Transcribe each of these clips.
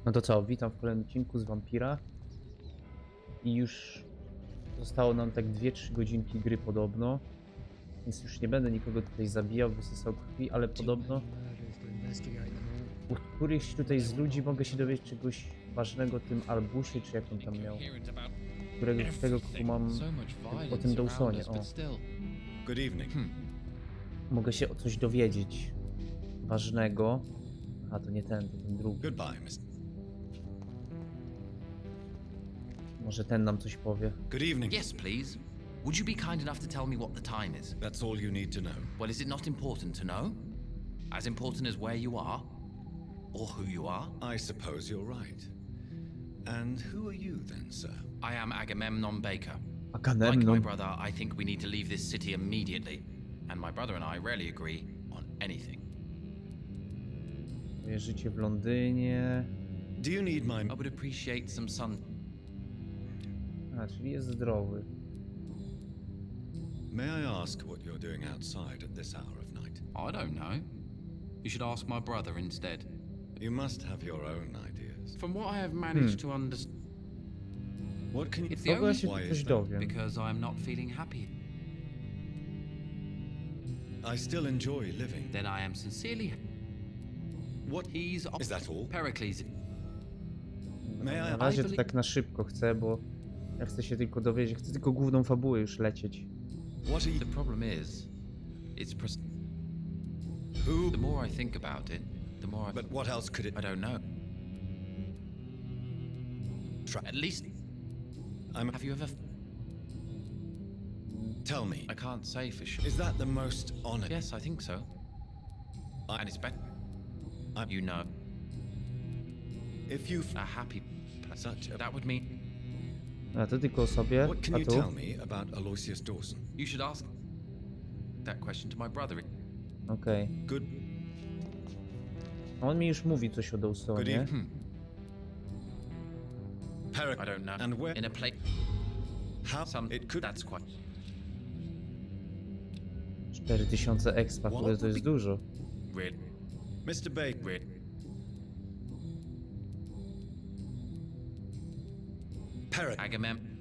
No to co, witam w kolejnym odcinku z Vampira. I już zostało nam tak 2-3 godzinki gry podobno. Więc już nie będę nikogo tutaj zabijał, wysysał krwi, ale podobno u którychś tutaj z ludzi mogę się dowiedzieć czegoś ważnego o tym Albusie, czy jak on tam miał. Tego kogo mam o tym Dawsonie, o. Good evening. Mogę się o coś dowiedzieć ważnego. A to nie ten, to ten drugi. Goodbye, Miss. Może ten nam coś powie. Good evening. Yes, please. Would you be kind enough to tell me what the time is? That's all you need to know. Well, is it not important to know? As important as where you are? Or who you are? I suppose you're right. And who are you then, sir? I am Agamemnon Baker. Like my Agamemnon. brother, I think we need to leave this city immediately. And my brother and I rarely agree on anything. Moje życie w Londynie. Do you need my... I would appreciate some sun. A, czyli jest zdrowy. May I ask what you're doing outside at this hour of night? I don't know. You should ask my brother instead. You must have your own ideas. From what I have managed to understand, What can you... it's the Kogo ja only się Why coś is that? dowiem? because I'm not feeling happy. I still enjoy living. Then I am sincerely. What... He's Is that all? Pericles. May Na I... razie to tak na szybko chcę, bo ja chcę się tylko dowiedzieć, chcę tylko główną fabułę już lecieć. What are you... The problem is, it's Who... the more I think about it, the more But what else could it... I don't know. At least, I'm... have you ever? Tell me. I can't say for sure. Is that the most honest... Yes, I think so. And it's better. You know, If you... a happy place. Such a... That would mean A to tylko o sobie, What can a you tu? tell me about Aloysius Dawson? you should ask that question to my brother. Okej. Good... On mi już mówi coś o Good Dawsonie. evening. I don't know. And where... In a place, How... some. It could... That's quite. 4000 expa, kurde, to jest dużo. Really, Mr. Baker... really. Parrot... Agamemnon.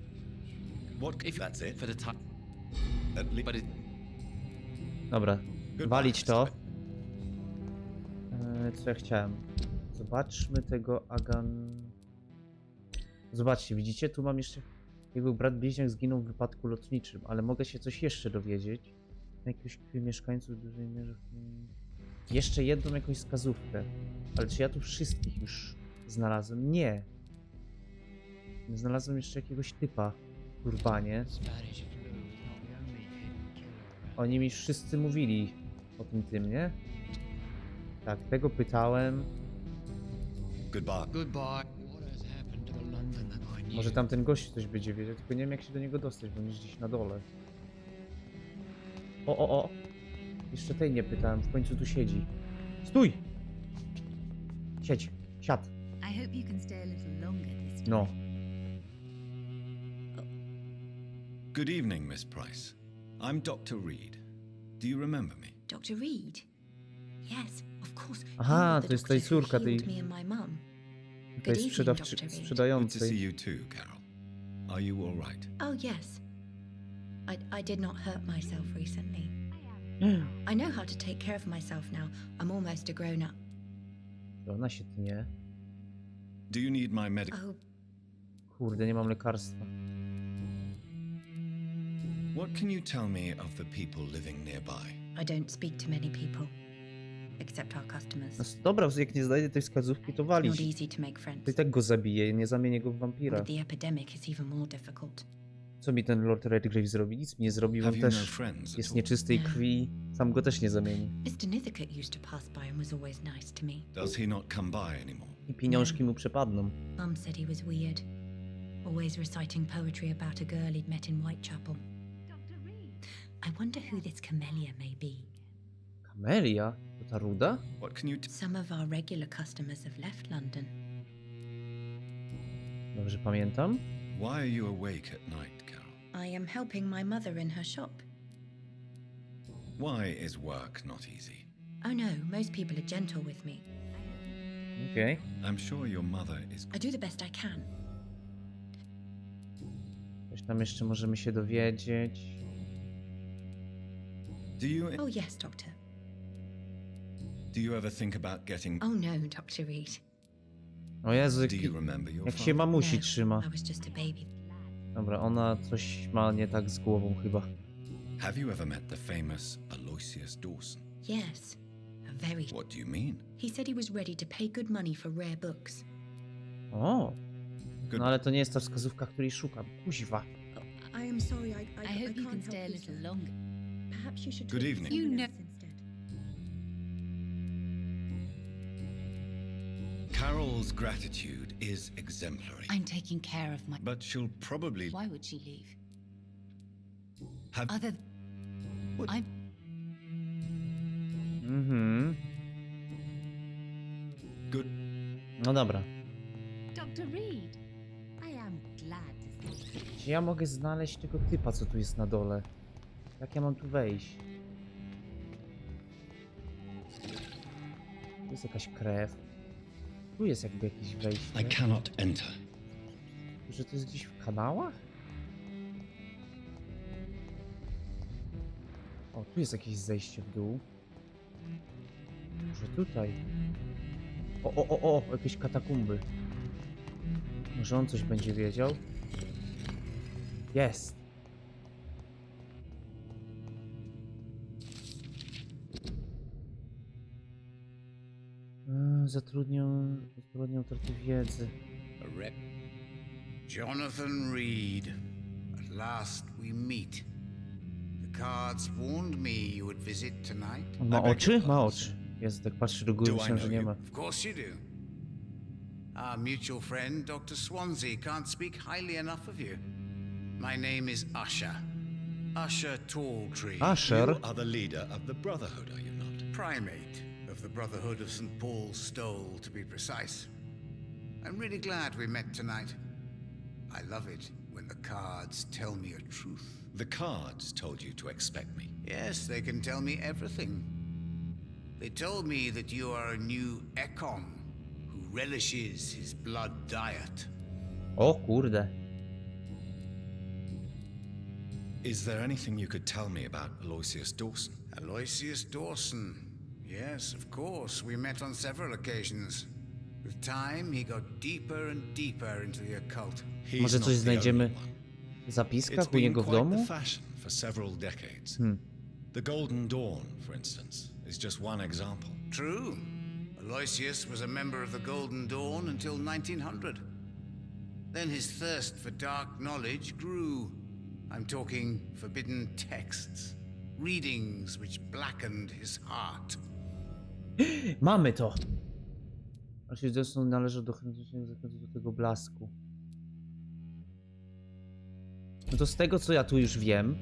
What... If That's it? for the time, At least... but it, Dobra, Goodbye, walić to. Mr. Co ja chciałem? Zobaczmy tego Zobaczcie, widzicie? Tu mam jeszcze... Jego brat bliźniak zginął w wypadku lotniczym, ale mogę się coś jeszcze dowiedzieć. Jakiegoś mieszkańców w dużej mierze... Jeszcze jedną jakąś wskazówkę. Ale czy ja tu wszystkich już znalazłem? Nie. Znalazłem jeszcze jakiegoś typa w urbanie. Oni mi wszyscy mówili o tym, nie? Tak, tego pytałem. Goodbye. Goodbye. What has happened to the London that I knew? Może tamten gość coś będzie wiedział, tylko nie wiem jak się do niego dostać, bo on jest gdzieś na dole. O! Jeszcze tej nie pytałem, w końcu tu siedzi. Stój! Siedź, siad. I hope you can stay a little longer this time. No. Good evening, Miss Price. I'm Dr. Reed. Do you remember me? Dr. Reed? Yes, of course. Aha, You were the to jest tej doctor who córka tej- healed me and my mum. To jest evening, Dr. Reed. Good to see sprzedającej. you too, Carol. Are you all right? Oh, yes. I did not hurt myself recently. I know how to take care of myself now. I'm almost a grown-up. Ona się tnie. Do you need my medic... Oh, Kurde, nie mam lekarstwa. What can you tell me of the people living nearby? I don't speak to many people. Except our customers. No, dobra, jak nie znajdę tej wskazówki, to Not walić. easy to make friends. To i tak go zabiję, nie zamienię go w wampira. With the epidemic, it's even more difficult. Co mi ten Lord Redgrave zrobi? Nic mi nie zrobił, on Have you no też friends at jest all? nieczystej Nie. krwi. Sam go też nie zamieni. Mr. Nithicut used to pass by and was always nice to me. Does he not come by anymore? I pieniążki mu przepadną. Mum said he was weird. Always reciting poetry about a girl he'd met in Whitechapel. I wonder who this camellia may be. Kamelia? To ta ruda? What can you... Some of our regular customers have left London. Dobrze pamiętam? Why are you awake at night, Carol? I am helping my mother in her shop. Why is work not easy? Oh no, most people are gentle with me. Okej. I'm sure your mother is. I do the best I can. Coś tam jeszcze możemy się dowiedzieć. Oh, yes, Doctor. Do you ever think about getting? Oh, no, Dr. Reed. O Jezu, Do you remember your jak się father? mamusi No, trzyma. I was just a baby. Dobra, ona coś ma nie tak z głową chyba. Have you ever met the famous Aloysius Dawson? Yes, a very... What do you mean? He said he was ready to pay good money for rare books. O, Good. no ale to nie jest ta wskazówka, której szukam. Kuźwa. I am sorry, I I hope you can can't stay a help you, little sir. longer. Perhaps you should Good talk to evening. You someone know- else instead. Carol's gratitude is exemplary, I'm taking care of my. but she'll probably Why would she leave? have. Other. What? I. Mhm. Good. No dobra. Dr. Reed, I am glad to see you. Gdzie ja mogę znaleźć tego typa, co tu jest na dole? Jak ja mam tu wejść? Tu jest jakaś krew. Tu jest jakby jakieś wejście. I cannot enter. Że to jest gdzieś w kanałach? O, tu jest jakieś zejście w dół. Może tutaj? O, jakieś katakumby. Może on coś będzie wiedział? Jest! Zatrudnią utratę wiedzy. Jonathan Reid. At last we meet. The cards warned me you would visit tonight. On ma I beg oczy? your Ma pardon, oczy. Jest, tak patrzy do góry, Do I myślałem, że know nie you? ma. Of course you do. Our mutual friend, Dr. Swansea, can't speak highly enough of you. My name is Usher. Usher Talltree. Asher? You are the leader of the Brotherhood, are you not? Primate of the Brotherhood of St. Paul's Stole, to be precise. I'm really glad we met tonight. I love it when the cards tell me a truth. The cards told you to expect me. Yes, they can tell me everything. They told me that you are a new Ekon who relishes his blood diet. O kurde. Is there anything you could tell me about Aloysius Dawson? Aloysius Dawson. Yes, of course. We met on several occasions. With time, he got deeper and deeper into the occult. He's Może not coś the znajdziemy only one. w zapiskach It's u been niego w quite the domu? fashion for several decades. Hmm. The Golden Dawn, for instance, is just one example. True. Aloysius was a member of the Golden Dawn until 1900. Then his thirst for dark knowledge grew. I'm talking forbidden texts, readings which blackened his heart. Mamy to! Znaczy, zresztą należy do tego blasku. No to z tego, co ja tu już wiem,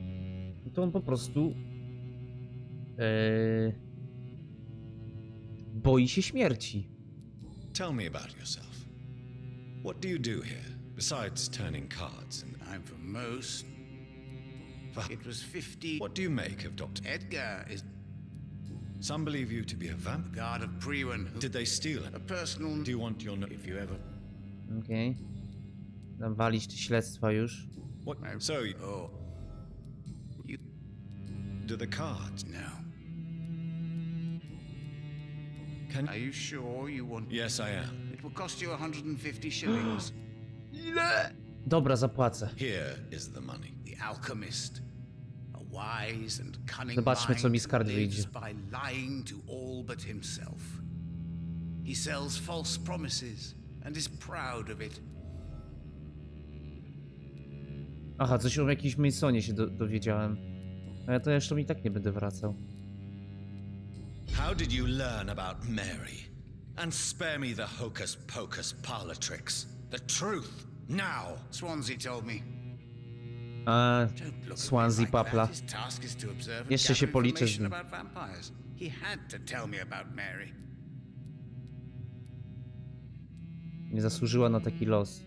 no to on po prostu boi się śmierci. Tell me about yourself. What do you do here, besides turning cards? And I'm for most. It was 50. what do you make of Dr. Edgar is Some believe you to be a vampire. guard of Prewen, who Did they steal it? a personal. Do you want your... If you ever. Okej. Dam walić te śledztwa już. What? So, Oh. You. do the cards... No. Can... Are you sure you want. Yes, I am. It will cost you 150 shillings. Dobra, zapłacę. Here is the money. The alchemist. A wise and cunning Zobaczmy, co mi z mind kart who lives wyjdzie. by lying to all but himself. He sells false promises and is proud of it. Aha, coś o jakimś Masonie się dowiedziałem. A ja to jeszcze i tak nie będę wracał. How did you learn about Mary? And spare me the hocus pocus parlor tricks. The truth, now! Swansea told me. A, Don't look at Swansea me like papla. that. His task is to observe and Jeszcze się gather policzę z information nim. about vampires. He had to tell me about Mary. Nie zasłużyła na taki los.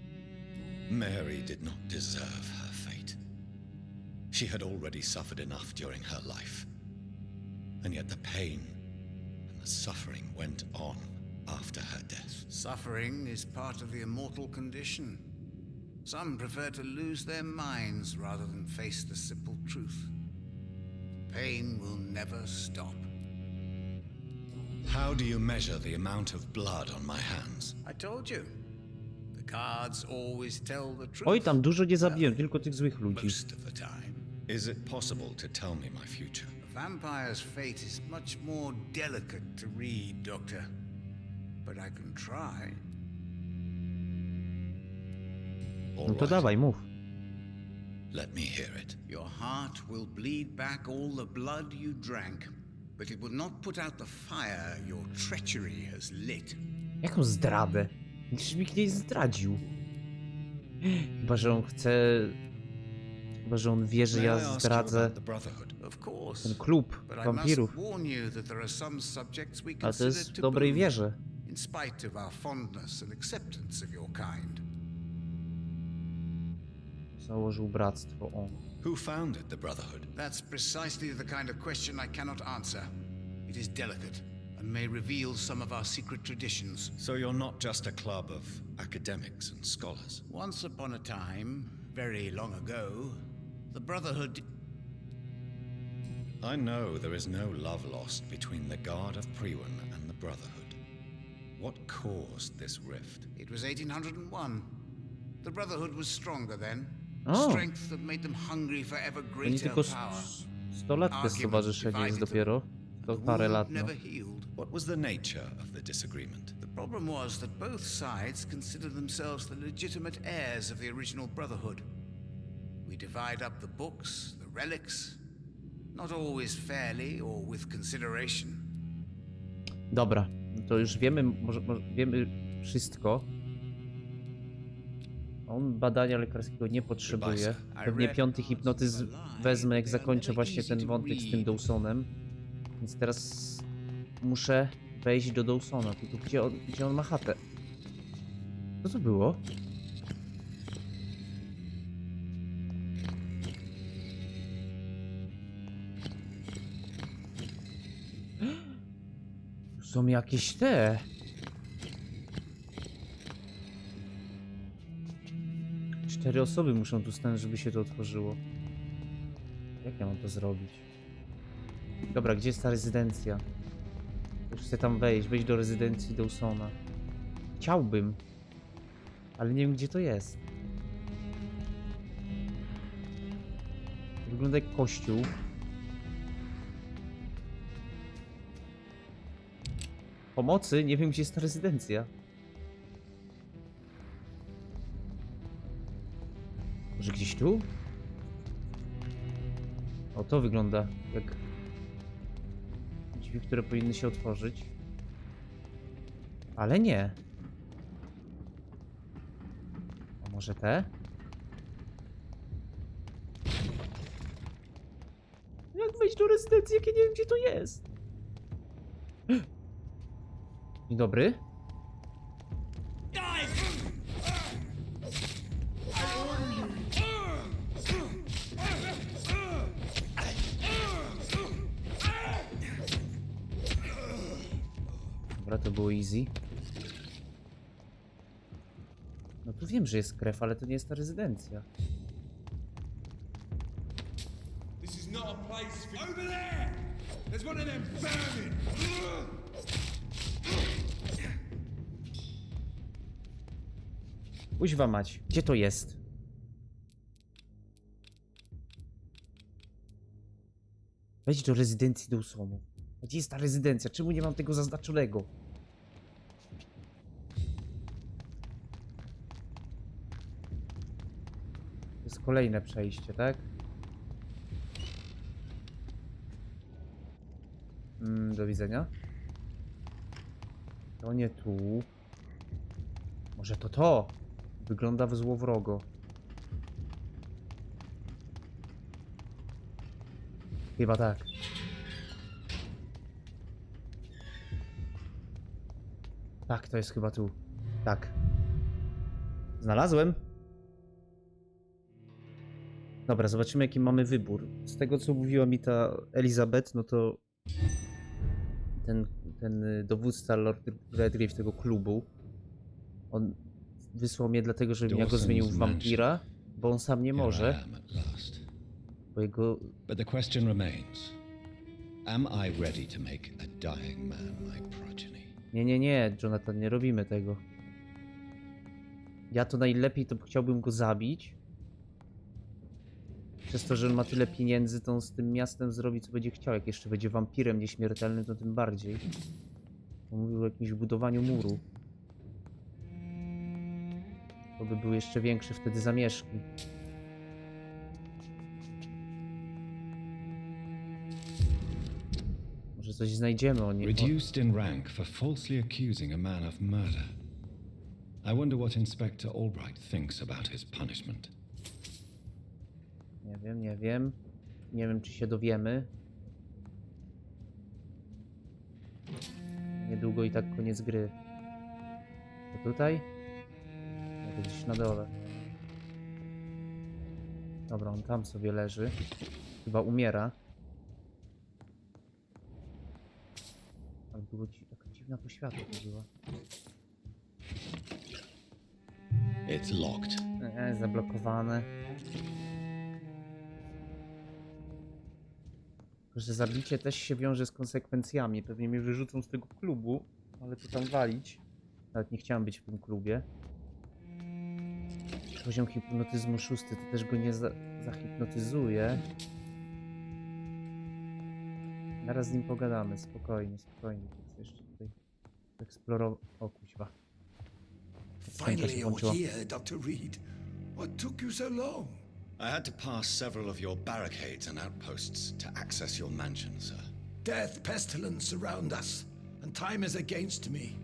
Mary did not deserve her fate. She had already suffered enough during her life. And yet the pain and the suffering went on after her death. Suffering is part of the immortal condition. Some prefer to lose their minds rather than face the simple truth. Pain will never stop. How do you measure the amount of blood on my hands? I told you. The cards always tell the truth. Oj, tam dużo nie zabiłem, tylko tych złych ludzi. Most of the time. Is it possible to tell me my future? A vampire's fate is much more delicate to read, Doctor. But I can try. No to dawaj, mów. Let me hear it. Your heart will bleed back all the blood you drank, but it will not put out the fire your treachery has lit. Jaką zdradę? Nikt mi nie zdradził. Chyba, że on chce... Chyba, że on wie, że May I ja ask you zdradzę about the Brotherhood? Of course. ten klub But I must wampirów. warn you that there are some subjects we Ale to consider jest w taboo, dobrej wierze. in spite of our fondness and acceptance of your kind. Założył bractwo, o. Who founded the Brotherhood? That's precisely the kind of question I cannot answer. It is delicate and may reveal some of our secret traditions. So you're not just a club of academics and scholars. Once upon a time, very long ago, the Brotherhood... I know there is no love lost between the Guard of Priwen and the Brotherhood. What caused this rift? It was 1801. The Brotherhood was stronger then. O. Strength that made them hungry for ever To nie greater tylko power. 100 lat to stowarzyszenie jest dopiero. To The parę wound lat, no. never healed. What was the nature of the disagreement? The problem was that both sides considered themselves the legitimate heirs of the original Brotherhood. We divide up the books, the relics, not always fairly or with consideration. Dobra, to już wiemy, może wiemy wszystko. On badania lekarskiego nie potrzebuje. Pewnie 5. hipnotyzm wezmę, jak zakończę właśnie ten wątek z tym Dawsonem. Więc teraz muszę wejść do Dawsona. Tylko gdzie on ma chatę? Co to było? Tu są jakieś te... Cztery osoby muszą tu stanąć, żeby się to otworzyło. Jak ja mam to zrobić? Dobra, gdzie jest ta rezydencja? Już chcę tam wejść do rezydencji Dawsona. Chciałbym, ale nie wiem, gdzie to jest. To wygląda jak kościół. Pomocy? Nie wiem, gdzie jest ta rezydencja. Może gdzieś tu? O, to wygląda jak drzwi, które powinny się otworzyć. Ale nie. A może te? Jak wejść do rezydencji, jak ja nie wiem, gdzie to jest? Dzień dobry. Dobra, to było easy. No tu wiem, że jest krew, ale to nie jest ta rezydencja. This is not a place for... Over there! There's one of them vermin! Kuźwa mać, gdzie to jest? Wejdź do rezydencji Dawsonu. Gdzie jest ta rezydencja? Czemu nie mam tego zaznaczonego? To jest kolejne przejście, tak? Do widzenia. To nie tu. Może to? Wygląda złowrogo. Chyba tak. Tak, to jest chyba tu. Tak. Znalazłem. Dobra, zobaczymy, jaki mamy wybór. Z tego, co mówiła mi ta Elizabeth, no to ten ten dowódca Lord Redgrave tego klubu, on wysłał mnie dlatego, żebym ja go zmienił w wampira, bo on sam nie może. Bo jego... But the question remains. Am I ready to make a dying man my progeny? Nie, Jonathan, nie robimy tego. Ja to najlepiej to chciałbym go zabić. Przez to, że on ma tyle pieniędzy, to on z tym miastem zrobi co będzie chciał. Jak jeszcze będzie wampirem nieśmiertelnym, to tym bardziej. On mówił o jakimś budowaniu muru. To by były jeszcze większe wtedy zamieszki. Może coś znajdziemy o nim. Reduced in rank for falsely accusing a man of murder. I wonder what Inspector Albright thinks about his punishment. Nie wiem. Nie wiem, czy się dowiemy. Niedługo i tak koniec gry. To tutaj? Nie, to gdzieś na dole. Dobra, on tam sobie leży. Chyba umiera. Ale było taka dziwna poświata to była. It's locked. Zablokowane. Że zabicie też się wiąże z konsekwencjami. Pewnie mnie wyrzucą z tego klubu, ale to tam walić. Nawet nie chciałem być w tym klubie. Poziom hipnotyzmu 6 to też go nie zahipnotyzuje. Zaraz z nim pogadamy, spokojnie. Chcę jeszcze tutaj eksplorować. O kuźwa. Finally you're here, Dr. Reid. What took you so long? I had to pass several of your barricades and outposts to access your mansion, sir. Death, pestilence surround us, and time is against me.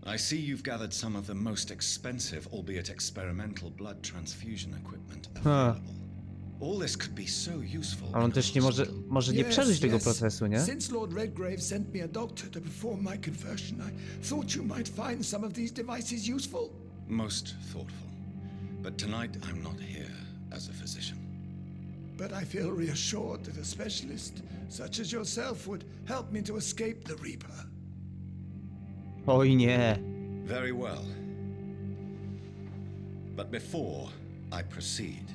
I see you've gathered some of the most expensive, albeit experimental, blood transfusion equipment available. All this could be so useful. Ale on też nie może nie przeżyć tego procesu, nie? Since Lord Redgrave sent me a doctor to perform my conversion, I thought you might find some of these devices useful. Most thoughtful. But tonight I'm not here as a physician. But I feel reassured that a specialist such as yourself would help me to escape the Reaper. Oj nie. Very well. But before I proceed,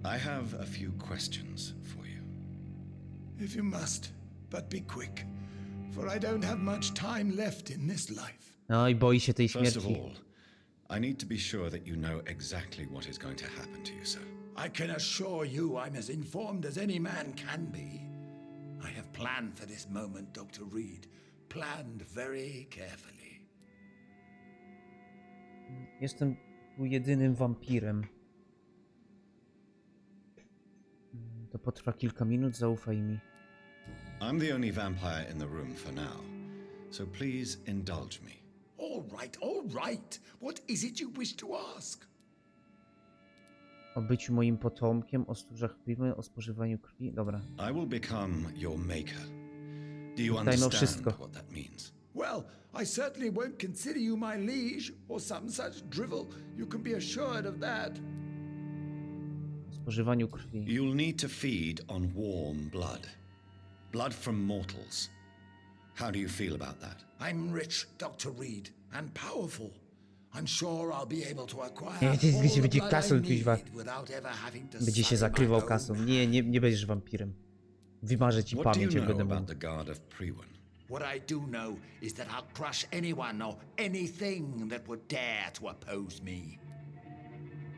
I have a few questions for you. If you must, but be quick, for I don't have much time left in this life. No i boi się tej First of śmierci. all, I need to be sure that you know exactly what is going to happen to you, sir. I can assure you I'm as informed as any man can be. I have planned for this moment, Dr. Reid. Planned very carefully. Jestem tu jedynym wampirem. To potrwa kilka minut, zaufaj mi. I'm the only vampire in the room for now, so please indulge me. All right. What is it you wish to ask? O byciu moim potomkiem, o stróżach piwy, o spożywaniu krwi. Dobra. I will become your maker. Do you Dajmy o understand wszystko. what that means? Well, I certainly won't consider you my liege or some such drivel. You can be assured of that. O spożywaniu krwi. You'll need to feed on warm blood. Blood from mortals. How do you feel about that? I'm rich, Dr. Reid, and powerful. I'm sure I'll be able to acquire Nie, all będzie the blood kasą, I kuźwa. need without ever having to Będzie się sully my zakrywał own kasą. hand. Nie będziesz wampirem. Wymarzę ci What do you pamięć, jak know będę about mógł. the Guard of Priwen? What I do know is that I'll crush anyone or anything that would dare to oppose me.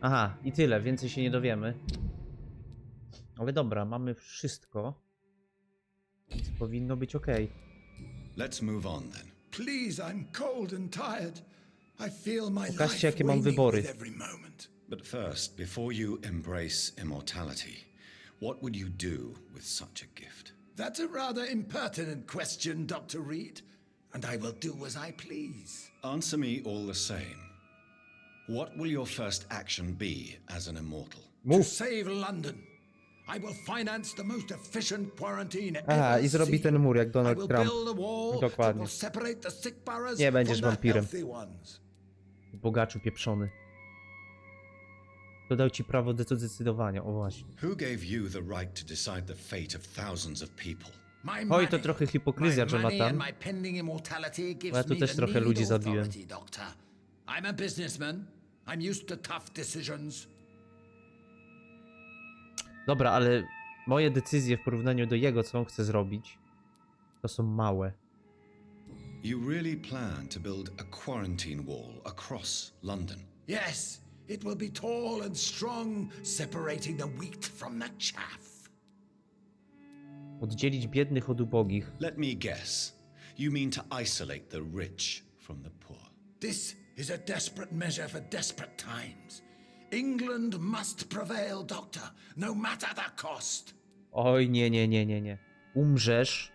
Aha, i tyle. Więcej się nie dowiemy. Ale dobra, mamy wszystko. Więc powinno być ok. Let's move on then. Please, I'm cold and tired. I feel my Pokażcie, life jakie mam waning wybory. with every moment. But first, before you embrace immortality, what would you do with such a gift? That's a rather impertinent question, Dr. Reid, and I will do as I please. Answer me all the same. What will your first action be as an immortal? To save London. I will finance the most efficient quarantine Aha, ever i zrobi seen. ten mur jak I Donald will Trump. build a wall that Dokładnie. will separate the sick boroughs Nie będziesz from the wampirem. healthy ones. Bogaczu pieprzony. Dodał ci prawo do decydowania, o właśnie. Who gave you the right to decide the fate of thousands of people? My Oj, to money. trochę hipokryzja, My money and Jonathan. my pending immortality gives Bo ja tu me też the trochę need ludzi zabiłem. authority, Doctor. I'm a businessman. I'm used to tough decisions. Dobra, ale moje decyzje w porównaniu do jego, co on chce zrobić, to są małe. You really plan to build a quarantine wall across London? Yes, it will be tall and strong, separating the wheat from the chaff. Oddzielić biednych od ubogich. Let me guess. You mean to isolate the rich from the poor. This is a desperate measure for desperate times. England must prevail, Doctor, no matter the cost. Oj, nie. Umrzesz,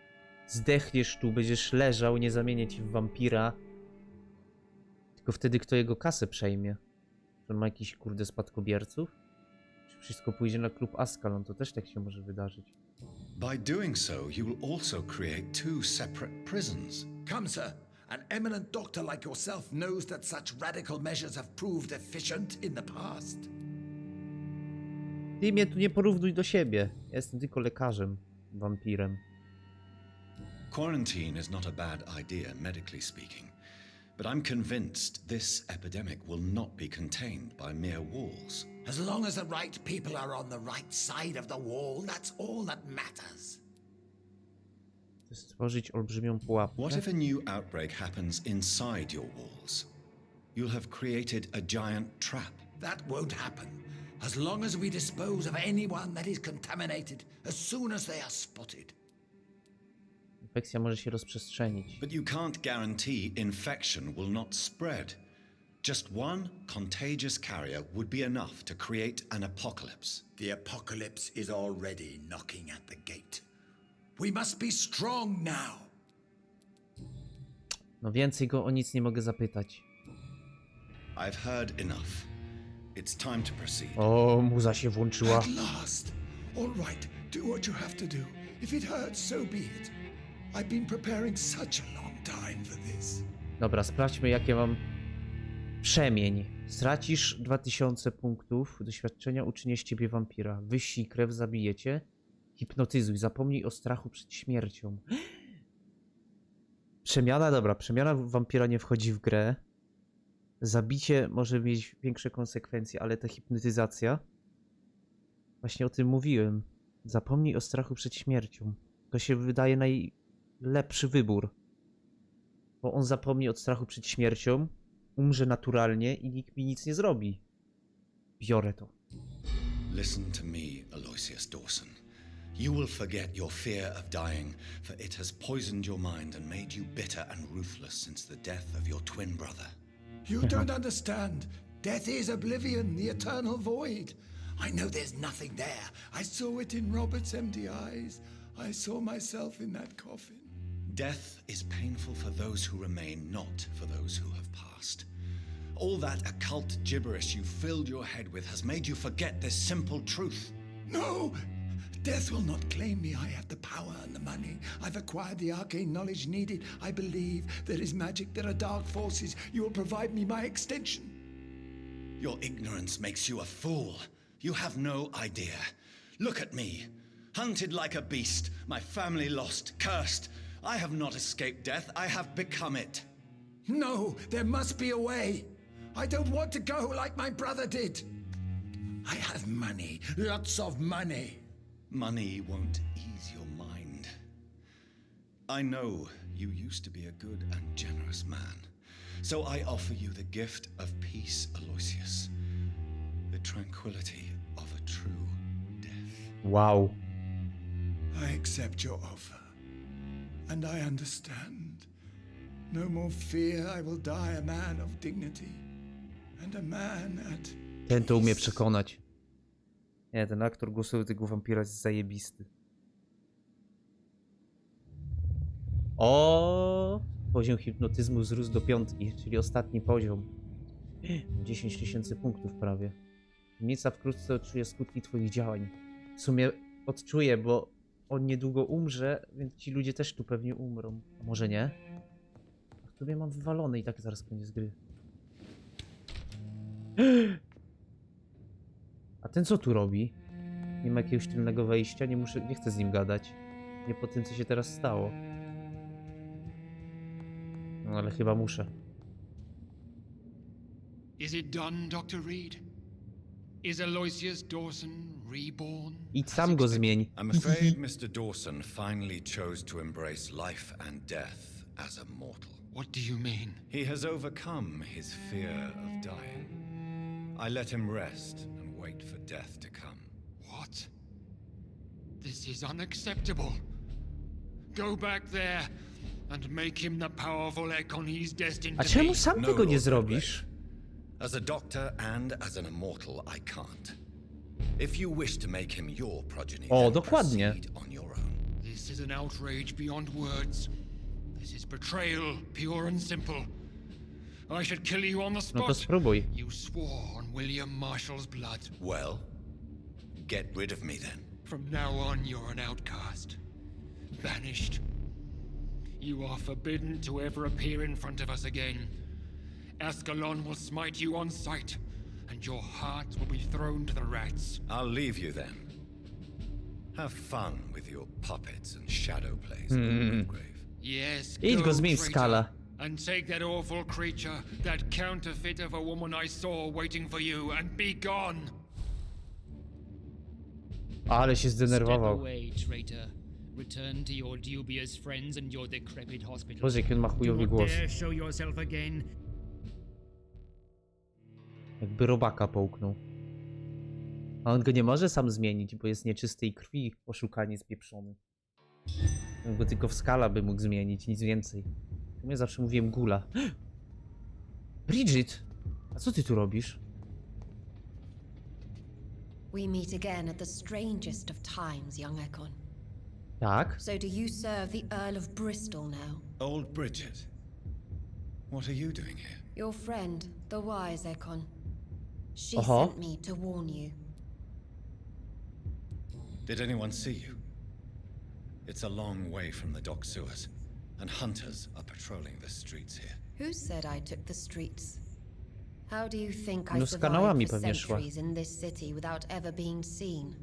zdechniesz tu, będziesz leżał, nie zamienię cię w wampira. Tylko wtedy kto jego kasę przejmie? Czy on ma jakiś kurde spadkobierców? Czy wszystko pójdzie na klub Ascalon? To też tak się może wydarzyć. By doing so, you will also create two separate prisons. Come, sir. An eminent doctor like yourself knows that such radical measures have proved efficient in the past. Ty mnie tu nie porównuj do siebie. Ja jestem tylko lekarzem, wampirem. Quarantine is not a bad idea, medically speaking. But I'm convinced this epidemic will not be contained by mere walls. As long as the right people are on the right side of the wall, that's all that matters. Chcę stworzyć olbrzymią pułapkę. What if a new outbreak happens inside your walls? You'll have created a giant trap. That won't happen. As long as we dispose of anyone that is contaminated as soon as they are spotted. Infekcja może się rozprzestrzenić. But you can't guarantee infection will not spread. Just one contagious carrier would be enough to create an apocalypse. The apocalypse is already knocking at the gate. We must be strong now. No więcej go o nic nie mogę zapytać. I've heard enough. It's time to proceed. O, muza się włączyła. At last. All right, do what you have to do. If it hurts, so be it. I've been preparing such a long time for this. Dobra, sprawdźmy jakie mam przemień. Stracisz 2000 punktów doświadczenia, uczynię z ciebie wampira. Wyścig krew, zabijecie. Hipnotyzuj, zapomnij o strachu przed śmiercią. Przemiana, dobra, przemiana wampira nie wchodzi w grę. Zabicie może mieć większe konsekwencje, ale ta hipnotyzacja... Właśnie o tym mówiłem. Zapomnij o strachu przed śmiercią. To się wydaje najlepszy wybór. Bo on zapomni od strachu przed śmiercią, umrze naturalnie i nikt mi nic nie zrobi. Biorę to. Listen to me, Aloysius Dawson. You will forget your fear of dying, for it has poisoned your mind and made you bitter and ruthless since the death of your twin brother. You don't understand. Death is oblivion, the eternal void. I know there's nothing there. I saw it in Robert's empty eyes. I saw myself in that coffin. Death is painful for those who remain, not for those who have passed. All that occult gibberish you filled your head with has made you forget this simple truth. No! Death will not claim me. I have the power and the money. I've acquired the arcane knowledge needed. I believe there is magic, there are dark forces. You will provide me my extension. Your ignorance makes you a fool. You have no idea. Look at me. Hunted like a beast, my family lost, cursed. I have not escaped death, I have become it. No, there must be a way. I don't want to go like my brother did. I have money, lots of money. Money won't ease your mind. I know you used to be a good and generous man, so I offer you the gift of peace, Aloysius. The tranquility of a true death. Wow. I accept your offer, and I understand. No more fear, I will die a man of dignity, and a man at... Ten to umie przekonać. Nie, ten aktor głosu tego wampira jest zajebisty. O, poziom hipnotyzmu wzrósł do 5, czyli ostatni poziom. 10 000 punktów prawie. Tajemnica wkrótce odczuje skutki twoich działań. W sumie odczuję, bo on niedługo umrze, więc ci ludzie też tu pewnie umrą. A może nie? W sumie mam wywalone i tak zaraz koniec gry. A ten co tu robi? Nie ma jakiegoś tylnego wejścia, nie chcę z nim gadać. Nie po tym, co się teraz stało. No ale chyba muszę. Is it done, Dr. Reed? Is Aloysius Dawson reborn? Idź sam go zmień. I'm afraid Mr. Dawson finally chose to embrace life and death as a mortal. What do you mean? He has overcome his fear of dying. I let him rest and wait for death to come. What? This is unacceptable. Go back there and make him the powerful Ekon he's destined A to czemu be. sam tego nie zrobisz? As a doctor and as an immortal, I can't. If you wish to make him your progeny, O, then dokładnie. proceed on your own. This is an outrage beyond words. This is betrayal, pure and simple. I should kill you on the No to spot. spróbuj. You swore on William Marshall's blood. Well, get rid of me then. From now on, you're an outcast. Banished. You are forbidden to ever appear in front of us again. Ascalon will smite you on sight, and your heart will be thrown to the rats. I'll leave you then. Have fun with your puppets and shadow plays in the Redgrave. Yes, Idź go zmień w traitor, skala. and take that awful creature, that counterfeit of a woman I saw waiting for you, and be gone. Ale się Step zdenerwował. away, traitor. Return to your dubious friends and your decrepit hospital. Boże, jaki on ma chujowy Do not głos. dare show yourself again. Jakby robaka połknął. A on go nie może sam zmienić, bo jest nieczystej krwi, oszukanie spieprzony. On go tylko w skala by mógł zmienić, nic więcej. Ja zawsze mówiłem gula. Bridget! A co ty tu robisz? We meet again at the strangest of times, young Ekon. Tak? So do you serve the Earl of Bristol now? Old Bridget, what are you doing here? Your friend, the wise Ekon. She Uh-huh. sent me to warn you. Did anyone see you? It's a long way from the dock sewers, and hunters are patrolling the streets here. Who said I took the streets? How do you think I No z kanałami survived for pewnie szła. centuries in this city without ever being seen?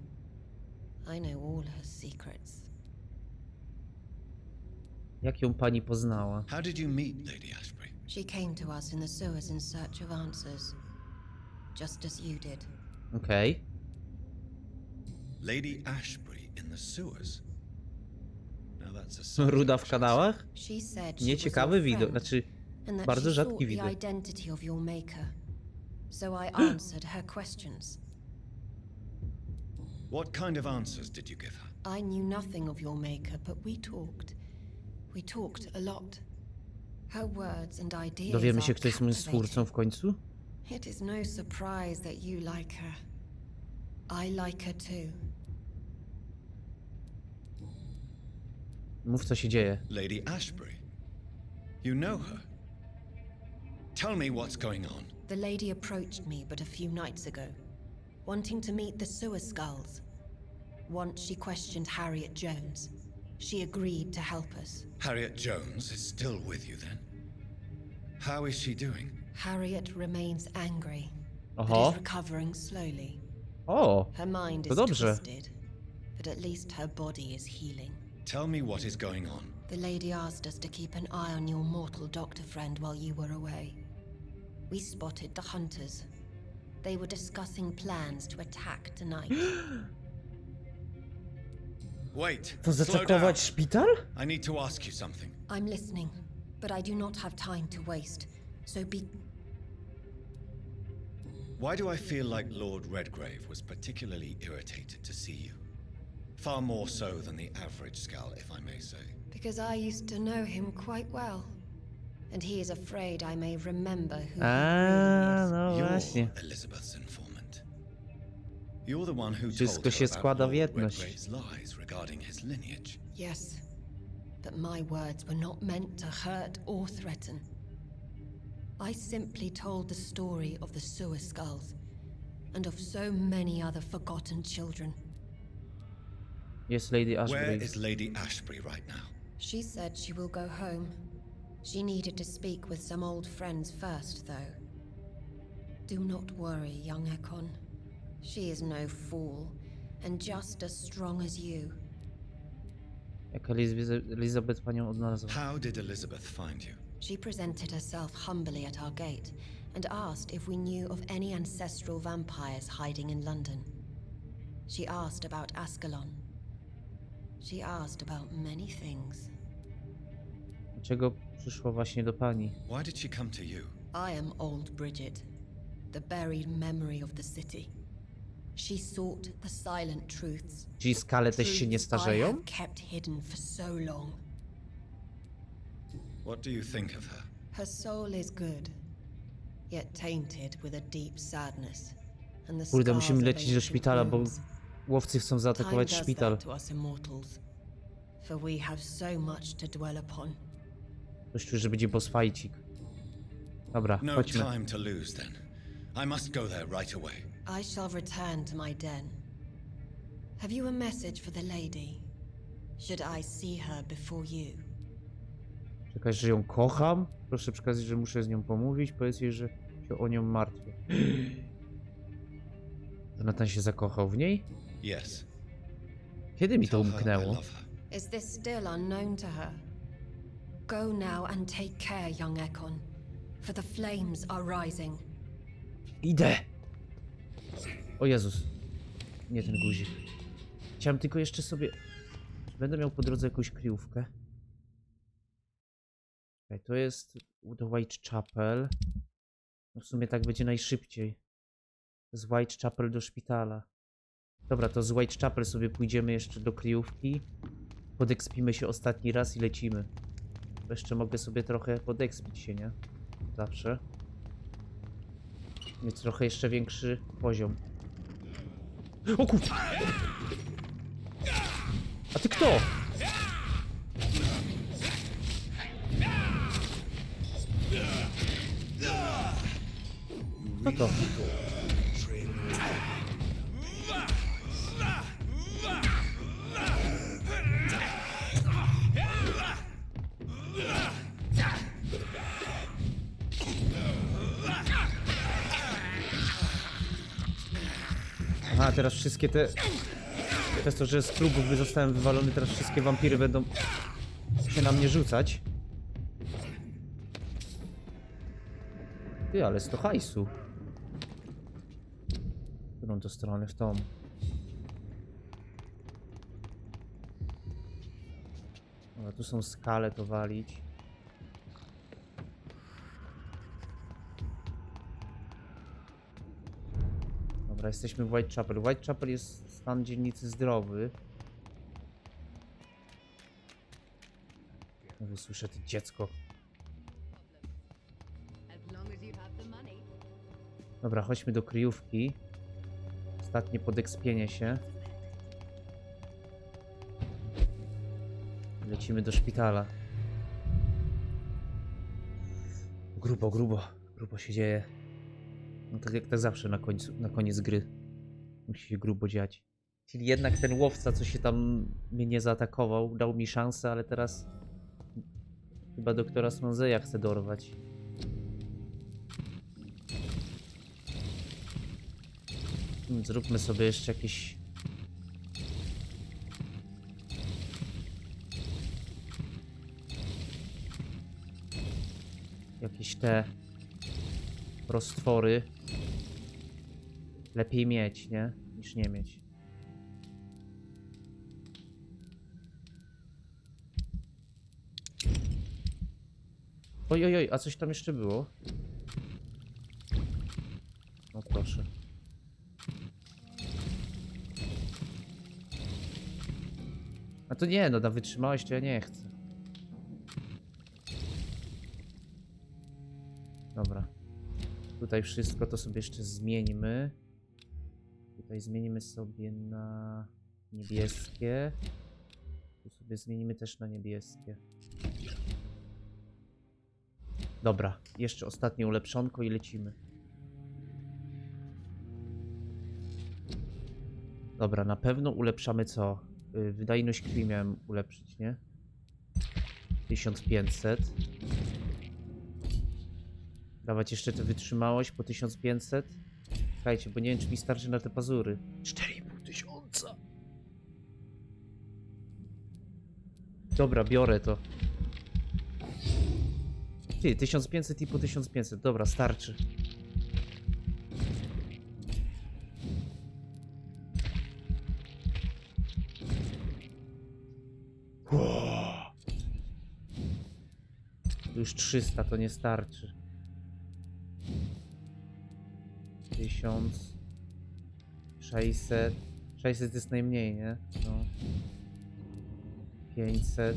I know all her secrets. Jak ją pani poznała? How did you meet Lady Ashbury? She came to us in the sewers in search of answers. Just as you did. Okej. Lady Ashbury in the sewers? Now that's a sign Ruda of w kanałach? She said she Nieciekawy was your widok, friend, znaczy and that bardzo she rzadki sought the widok. identity of your maker. So I answered her questions. What kind of answers did you give her? I knew nothing of your maker, but we talked. We talked a lot. Her words and ideas Dowiemy się, are kto jest moim stwórcą w końcu? It is no surprise that you like her. I like her too. Mów, co się dzieje. Lady Ashbury? You know her? Tell me what's going on. The lady approached me but a few nights ago, wanting to meet the sewer skulls. Once she questioned Harriet Jones. She agreed to help us. Harriet Jones is still with you then? How is she doing? Harriet remains angry, but Oho. is recovering slowly. O! Her mind To is dobrze. twisted, but at least her body is healing. Tell me what is going on. The lady asked us to keep an eye on your mortal doctor friend while you were away. We spotted the hunters. They were discussing plans to attack tonight. Wait, To slow down. zaatakować szpital? I need to ask you something. I'm listening, but I do not have time to waste. So be... Why do I feel like Lord Redgrave was particularly irritated to see you? Far more so than the average Skull, if I may say. Because I used to know him quite well. And he is afraid I may remember who he A, really is. no właśnie. You're Elizabeth's informant. You're the one who Wszystko told się her about składa w Lord jedność. Redgrave's lies regarding his lineage. Yes, but my words were not meant to hurt or threaten. I simply told the story of the sewer skulls and of so many other forgotten children. Jest Lady Where Ashbury. is Lady Ashbury right now? She said she will go home. She needed to speak with some old friends first, though. Do not worry, young Ekon. She is no fool, and just as strong as you. Jak Elizabeth panią odnalazła? How did Elizabeth find you? She presented herself humbly at our gate and asked if we knew of any ancestral vampires hiding in London. She asked about Ascalon. She asked about many things. Dlaczego przyszło właśnie do pani? Why did she come to you? I am old Bridget, the buried memory of the city. She sought the silent truths. Ci skale też się nie Truths I starzeją? have kept hidden for so long. What do you think of her? Her soul is good, yet tainted with a deep sadness. And the Kurde, musimy scars of lecieć do ancient szpitala, bo wounds. łowcy chcą Time zaatakować does szpital. that to us immortals, for we have so much to dwell upon. Coś czuję, że będzie boss fightcik. Dobra, No chodźmy. time to lose then. I must go there right away. I shall return to my den. Have you a message for the lady? Should I see her before you? Czekaj, że ją kocham? Proszę przekazać, że muszę z nią pomówić. Powiedz jej, że się o nią martwię. Jonathan się zakochał w niej? Yes. Kiedy mi to Tell her I umknęło? love her. Is this still unknown to her? Go now and take care, young Ekon, for the flames are rising. Idę! O Jezus. Nie ten guzik. Chciałem tylko jeszcze sobie... Czy będę miał po drodze jakąś kryjówkę? Okay, to jest do Whitechapel. No w sumie tak będzie najszybciej. Z Whitechapel do szpitala. Dobra, to z Whitechapel sobie pójdziemy jeszcze do kryjówki. Podekspimy się ostatni raz i lecimy. Bo jeszcze mogę sobie trochę podekspić się, nie? Zawsze. Mieć trochę jeszcze większy poziom. O kurwa! A ty kto? Co to? Aha, teraz wszystkie te... Przez to, że z klubów zostałem wywalony, teraz wszystkie wampiry będą się na mnie rzucać. Ty, ale 100 hajsu. W którą to stronę? W tą. Dobra, tu są skale, to walić. Dobra, jesteśmy w Whitechapel. Whitechapel jest stan dzielnicy zdrowy. No, słyszę to dziecko. Dobra, chodźmy do kryjówki. Ostatnie podekspienie się. Lecimy do szpitala. Grubo, grubo. Grubo się dzieje. No tak jak tak zawsze na koniec gry. Musi się grubo dziać. Czyli jednak ten łowca, co się tam mnie nie zaatakował, dał mi szansę, ale teraz chyba doktora Swanseya chce dorwać. Zróbmy sobie jeszcze jakieś... Jakieś te... roztwory. Lepiej mieć, nie? Niż nie mieć. Oj, oj, oj, a coś tam jeszcze było? No proszę. A to nie, no na wytrzymałość to ja nie chcę. Dobra. Tutaj wszystko to sobie jeszcze zmieńmy. Tutaj zmienimy sobie na niebieskie. Tu sobie zmienimy też na niebieskie. Dobra, jeszcze ostatnie ulepszonko i lecimy. Dobra, na pewno ulepszamy co? Wydajność krwi miałem ulepszyć, nie? 1500. Dawać jeszcze tę wytrzymałość po 1500. Słuchajcie, bo nie wiem, czy mi starczy na te pazury. 4500. Dobra, biorę to. Ty, 1500 i po 1500. Dobra, starczy. Już 300 to nie starczy. 1000. 600. 600 jest najmniej, nie? No. 500.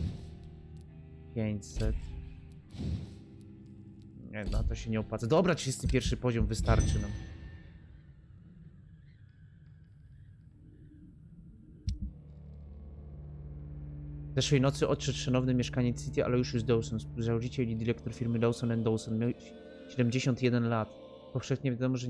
500. Nie, no to się nie opłaca. Dobra, 31 poziom wystarczy nam. Zeszłej nocy odszedł szanowny mieszkaniec City, ale już Dawson, współzałożyciel i dyrektor firmy Dawson & Dawson. Miał 71 lat. Powszechnie wiadomo, że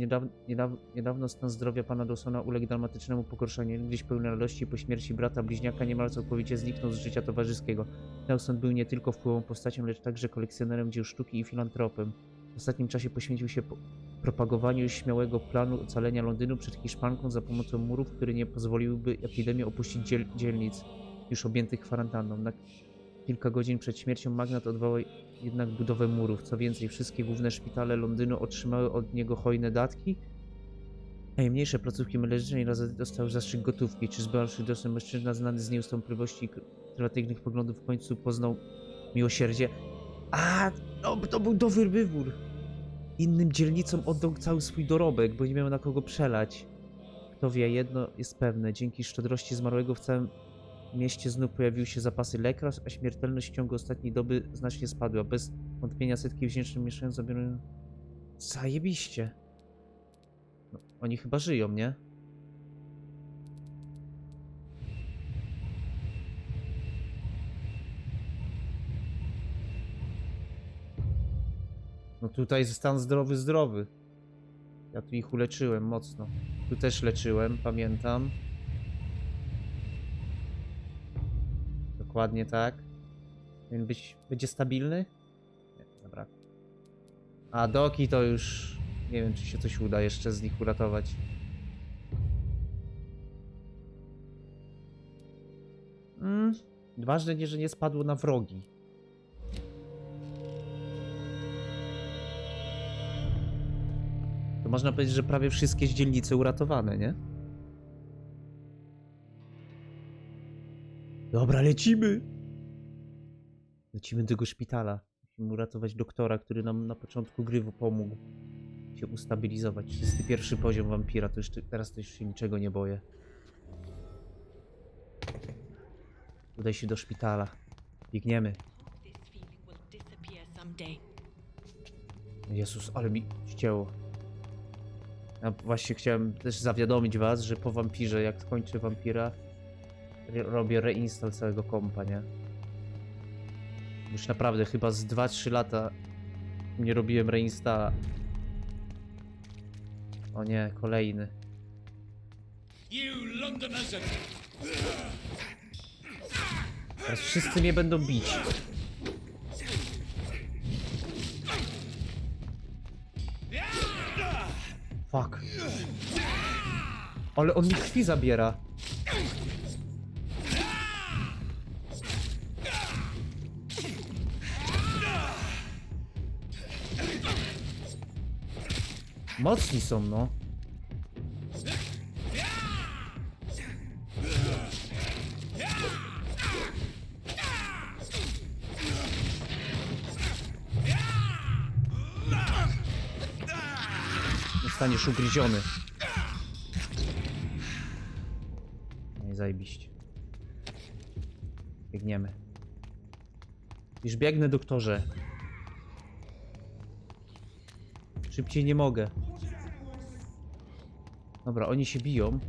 niedawno stan zdrowia pana Dawsona uległ dramatycznemu pogorszeniu. Gdzieś pełny radości po śmierci brata bliźniaka niemal całkowicie zniknął z życia towarzyskiego. Dawson był nie tylko wpływową postacią, lecz także kolekcjonerem dzieł sztuki i filantropem. W ostatnim czasie poświęcił się propagowaniu śmiałego planu ocalenia Londynu przed Hiszpanką za pomocą murów, które nie pozwoliłyby epidemii opuścić dzielnic już objętych kwarantanną. Na kilka godzin przed śmiercią magnat odwołał jednak budowę murów. Co więcej, wszystkie główne szpitale Londynu otrzymały od niego hojne datki. Najmniejsze placówki medyczne razy dostały zastrzyk gotówki. Czy zbawszy dosłownie mężczyzna znany z nieustępliwości i kreatywnych poglądów w końcu poznał miłosierdzie? A, no, to był dobry wybór. Innym dzielnicom oddał cały swój dorobek, bo nie miał na kogo przelać. Kto wie, jedno jest pewne. Dzięki szczodrości zmarłego w całym mieście znów pojawiły się zapasy lekarstw, a śmiertelność w ciągu ostatniej doby znacznie spadła. Bez wątpienia setki wdzięcznych mieszkańców zabiorą... Zajebiście. No, oni chyba żyją, nie? No tutaj jest stan zdrowy. Ja tu ich uleczyłem mocno. Tu też leczyłem, pamiętam. Dokładnie tak. Będzie stabilny? Nie, zabrakło. A Doki to już... Nie wiem, czy się coś uda jeszcze z nich uratować. Ważne nie, że nie spadło na wrogi. To można powiedzieć, że prawie wszystkie dzielnice uratowane, nie? Dobra, lecimy! Lecimy do tego szpitala. Musimy uratować doktora, który nam na początku gry pomógł się ustabilizować. 31 poziom wampira, to już teraz to już się niczego nie boję. Udaj się do szpitala. Biegniemy. Jezus, ale mi ścięło. Ja właśnie chciałem też zawiadomić was, że po wampirze, jak skończę wampira, robię reinstall całego kompa, nie? Już naprawdę chyba z 2-3 lata nie robiłem reinstalla. O nie, kolejny. Teraz wszyscy mnie będą bić. Fuck. Ale on mi krwi zabiera. Mocni są, no. Zostaniesz ugryziony. No i zajebiście. Biegniemy. Już biegnę, doktorze. Szybciej nie mogę. Dobra, oni się biją.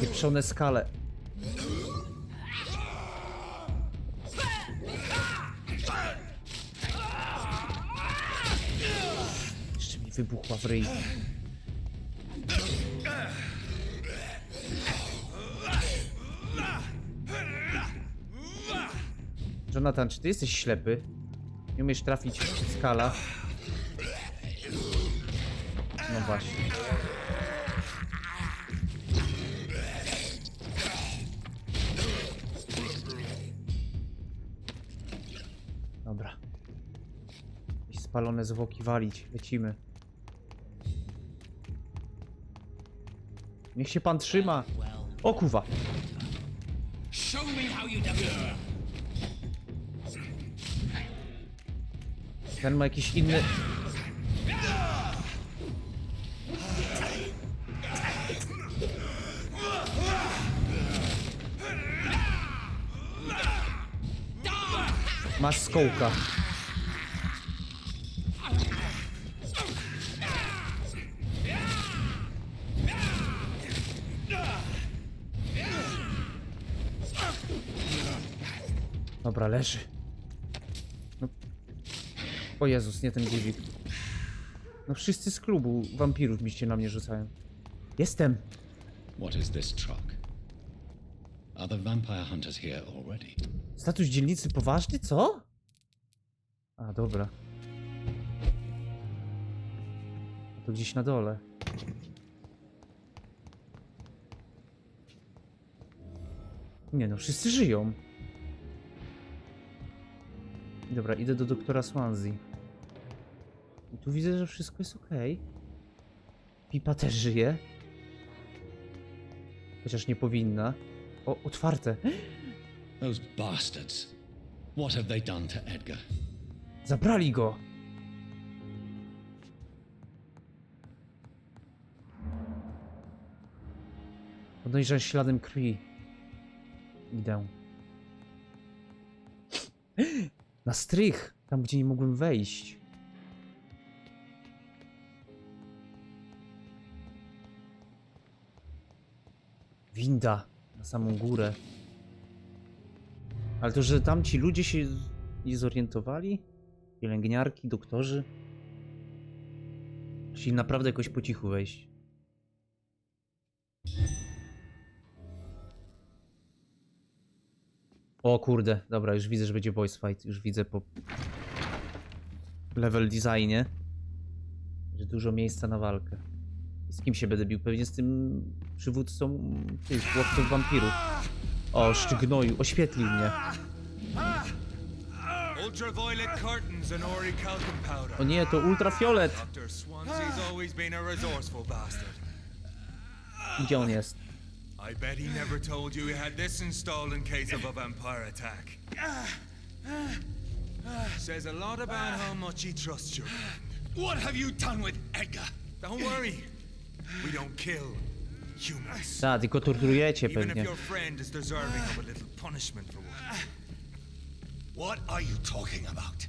Pieprzone skale. Jeszcze mi wybuchła w ryj. Jonathan, czy ty jesteś ślepy? Nie umiesz trafić w skala? No właśnie. Dobra. I spalone zwłoki walić. Lecimy. Niech się pan trzyma. O kurwa. Show me how you do it. Ten ma jakiś inny... Ma skołka. Dobra, leży. No. O Jezus, nie ten guzik. No wszyscy z klubu wampirów miście na mnie rzucają. Jestem. What is this truck? Are the vampire hunters here already? Status dzielnicy poważny? Co? A, dobra. To gdzieś na dole. Nie no, wszyscy żyją. Dobra, idę do doktora Swansea. I tu widzę, że wszystko jest okej. Pipa też żyje. Chociaż nie powinna. O, otwarte. Those bastards. What have they done to Edgar? Zabrali go. Podejrzewam śladem krwi. Idę. Na strych. Tam, gdzie nie mogłem wejść. Winda. Na samą górę. Ale to, że tam ci ludzie się nie zorientowali? Pielęgniarki, doktorzy? Musieli naprawdę jakoś po cichu wejść. O kurde, dobra, już widzę, że będzie voice fight. Już widzę po level designie, że dużo miejsca na walkę. Z kim się będę bił? Pewnie z tym przywódcą tych łowców wampirów. O, szczygnoju, oświetlił mnie. Ultraviolet curtains and orichalcum powder. O nie, to ultrafiolet. Dr. Swansea's always been a resourceful bastard. Gdzie on jest? I bet he never told you he had this installed in case of a vampire attack. Says a lot about how much he trusts you. What have you done with Edgar? Don't worry. We don't kill humans. Tak, tylko torturujecie Even if pewnie. your friend is deserving of a little punishment for once. What are you talking about?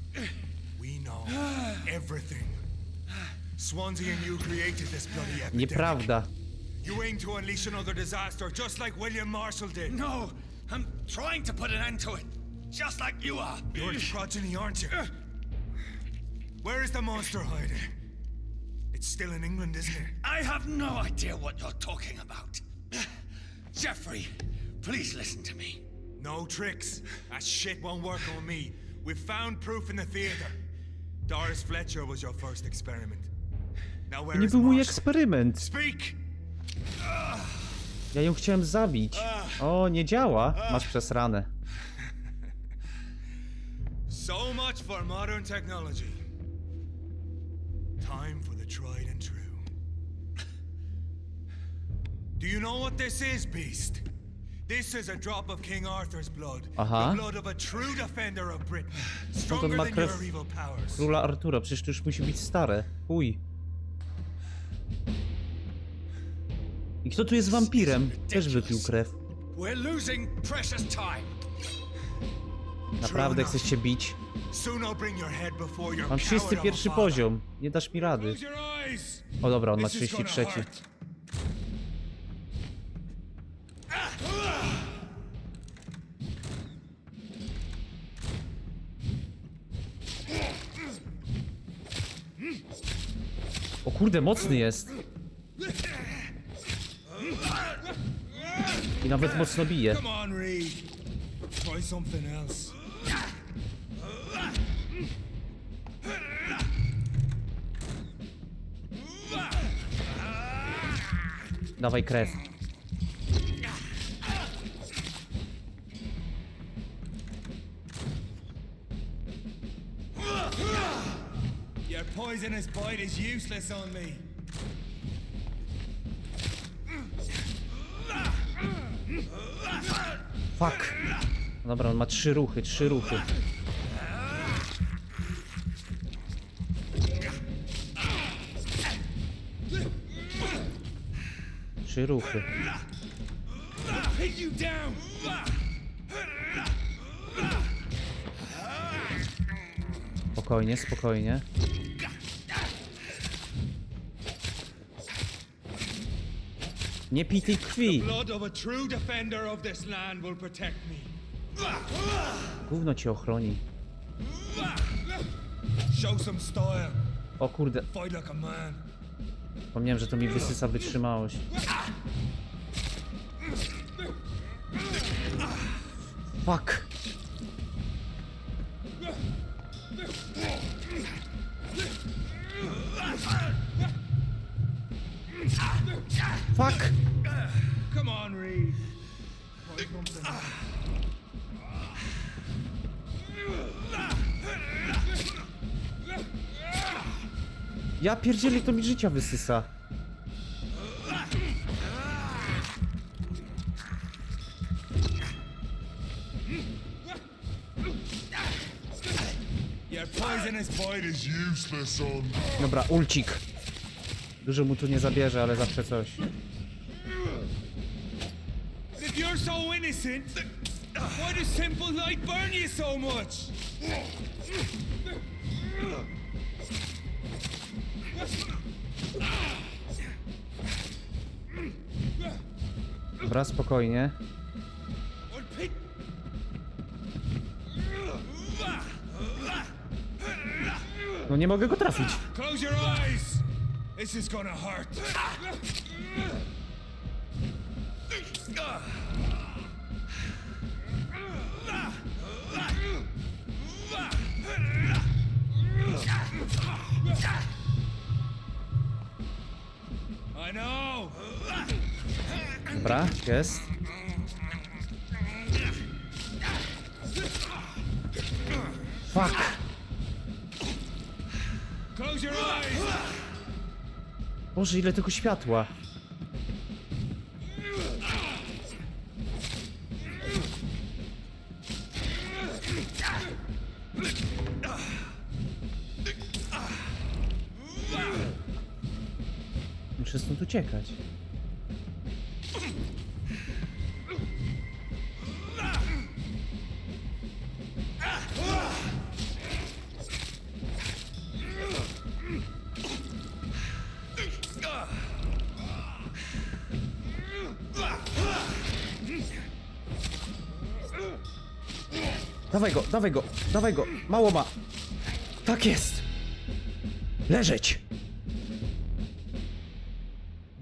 We know everything. Swansea and you created this bloody epidemic. Nieprawda. You aim to unleash another disaster, just like William Marshall did. No, I'm trying to put an end to it, just like you are. You're the progeny, aren't you? Where is the monster hiding? It's still in England, isn't it? I have no idea what you're talking about. Jeffrey, please listen to me. No tricks. That shit won't work on me. We've found proof in the theater. Doris Fletcher was your first experiment. Now To where nie is był mój Marshall? eksperyment. Speak! Ja ją chciałem zabić. O, nie działa. Masz przesrane. So much for modern technology. Time for the tried and true. Do you know what this is, Beast? This is a drop of King Arthur's blood. Aha. The blood of a true defender of Britain. Skąd on Stronger ma than krew your evil powers. króla Artura? Przecież to już musi być stare. Chuj. I kto tu jest wampirem? Też wypił krew. We're losing precious time. Naprawdę chcesz się bić? Soon I'll bring your head before your Mam coward 31 of a father. poziom. Nie dasz mi rady. Close your eyes. O dobra, on ma This is gonna 33. hurt. O kurde, mocny jest. I nawet mocno bije. Come on, Reed. Try something else. Dawaj krew. Your poisonous bite is useless on me. Fuck. Dobra, on ma 3 ruchy, 3 ruchy. Trzy ruchy. Spokojnie, spokojnie. Nie pij tej krwi. Blood of a true defender of this land will protect me. Gówno cię ochroni. Show some style. O kurde. Fight like a man. Wspomniałem, że to mi wysysa wytrzymałość. Fuck. Fuck. Come on, Reed. Ja pierdzielę, to mi życia wysysa. Dobra, ulcik. Dużo mu tu nie zabierze, ale zawsze coś. If you're so innocent, why does simple light burn you so much? Dobra, spokojnie. No nie mogę go trafić. Close your eyes. This is gonna hurt. I know. Dobra, jest. Fuck. Close your eyes. Boże, ile tego światła. Muszę stąd uciekać. Dawaj go, dawaj go, dawaj go, mało ma. Tak jest. Leżeć.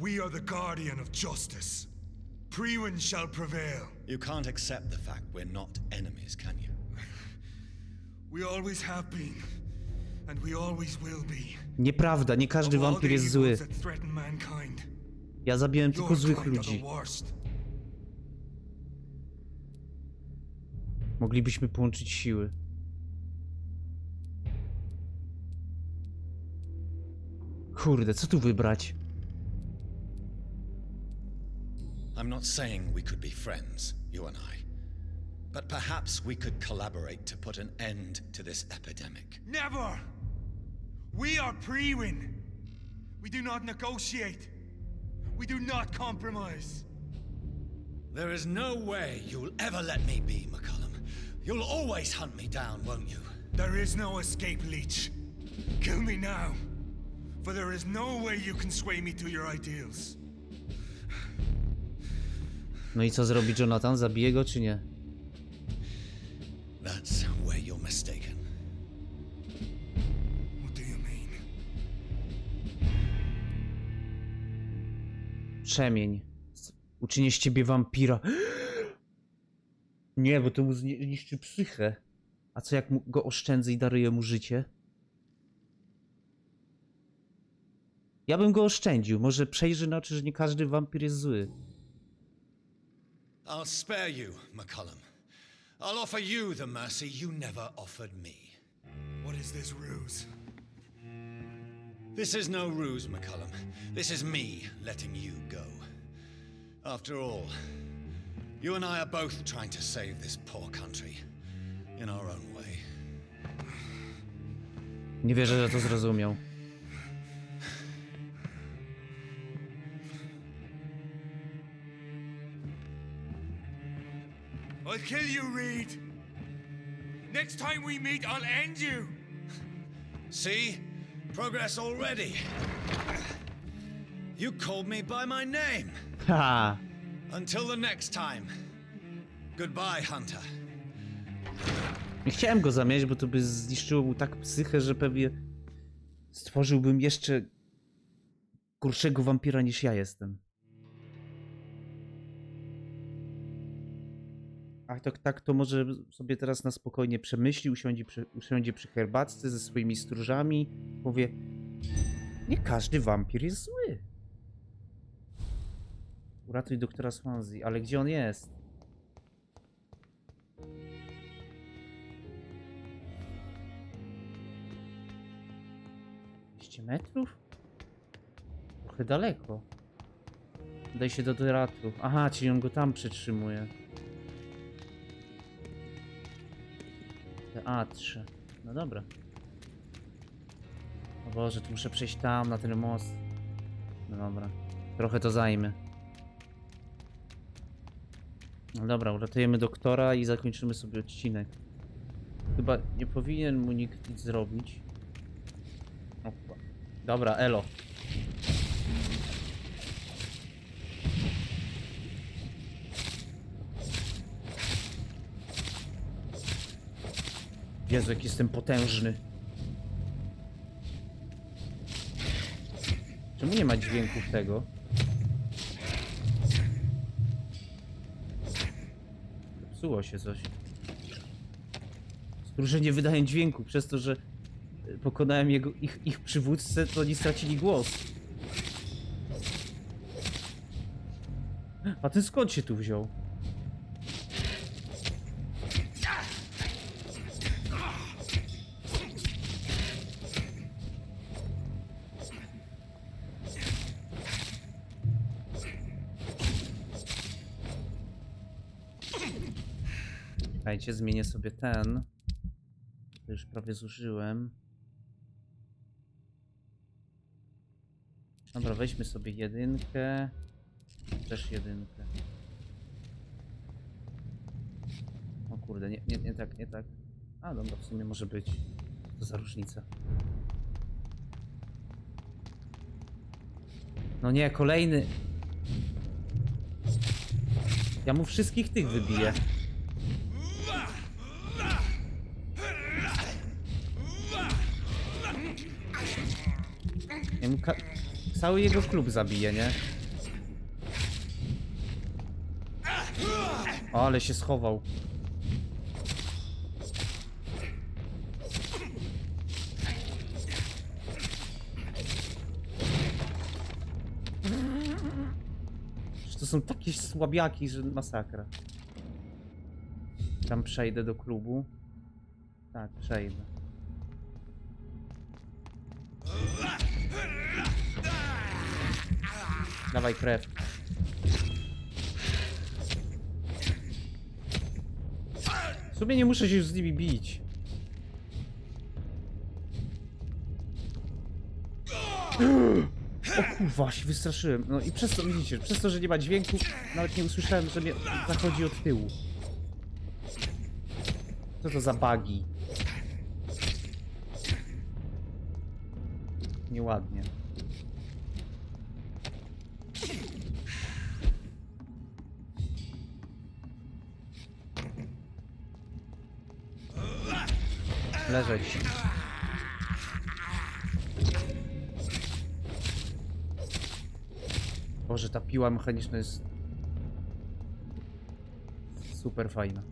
We are the guardian of justice. Priwen shall prevail. You can't accept the fact we're not enemies, can you? We always have been, and we always will be. Nieprawda, nie każdy wampir jest zły. Ja zabiłem tylko złych ludzi. Moglibyśmy połączyć siły. Kurde, co tu wybrać? I'm not saying we could be friends, you and I. But perhaps we could collaborate to put an end to this epidemic. Never! We are Priwen. We do not negotiate. We do not compromise. There is no way you'll ever let me be, McCullum. You'll always hunt me down, won't you? There is no escape, Leech. Kill me now. For there is no way you can sway me to your ideals. No i co zrobi Jonathan? Zabije go czy nie? That's where you're mistaken. What do you mean? Przemień. Uczynię z ciebie wampira. Nie, bo to mu zniszczy psychę. A co jak go oszczędzę i daruję mu życie? Ja bym go oszczędził. Może przejrzy na oczy, że nie każdy wampir jest zły. I'll spare you, McCullum. I'll offer you the mercy you never offered me. What is this ruse? This is no ruse, McCullum. This is me letting you go. After all, you and I are both trying to save this poor country in our own way. Nie wierzę, że to zrozumiał. I'll kill you, Reed. Next time we meet, I'll end you. See? Progress already. You called me by my name. Ha! Until the next time. Goodbye, Hunter. Nie chciałem go zamieniać, bo to by zniszczyło mu tak psychę, że pewnie stworzyłbym jeszcze gorszego wampira niż ja jestem. A tak to może sobie teraz na spokojnie przemyśli, usiądzie przy herbatce ze swoimi stróżami, powie: nie każdy wampir jest zły. Uratuj doktora Swansea, ale gdzie on jest? Metrów? Trochę daleko. Daj się do teatru. Aha, czyli on go tam przytrzymuje. Teatrze. No dobra. O Boże, tu muszę przejść tam, na ten most. No dobra. Trochę to zajmie. No dobra, uratujemy doktora i zakończymy sobie odcinek. Chyba nie powinien mu nikt nic zrobić. Opa. Dobra, elo. Jezu, jak jestem potężny. Czemu nie ma dźwięków tego? Zepsuło się coś. Stróże nie wydają dźwięku przez to, że pokonałem ich przywódcę, to oni stracili głos. A ten skąd się tu wziął? Słuchajcie, zmienię sobie ten. To już prawie zużyłem. Dobra, weźmy sobie jedynkę. Też jedynkę. O kurde, nie tak. A dobra, w sumie może być. Co za różnica. No nie, kolejny. Ja mu wszystkich tych wybiję. Ja mu cały jego klub zabije, nie? O, ale się schował. To są takie słabiaki, że masakra. Tam przejdę do klubu. Tak, przejdę. Dawaj krew. W sumie nie muszę się już z nimi bić. O kurwa, się wystraszyłem. No i przez to, widzicie, przez to, że nie ma dźwięku, nawet nie usłyszałem, że mnie zachodzi od tyłu. Co to za bugi? Nieładnie. Leżeć. Boże, ta piła mechaniczna jest super fajna.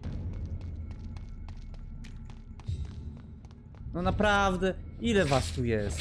No naprawdę, ile was tu jest?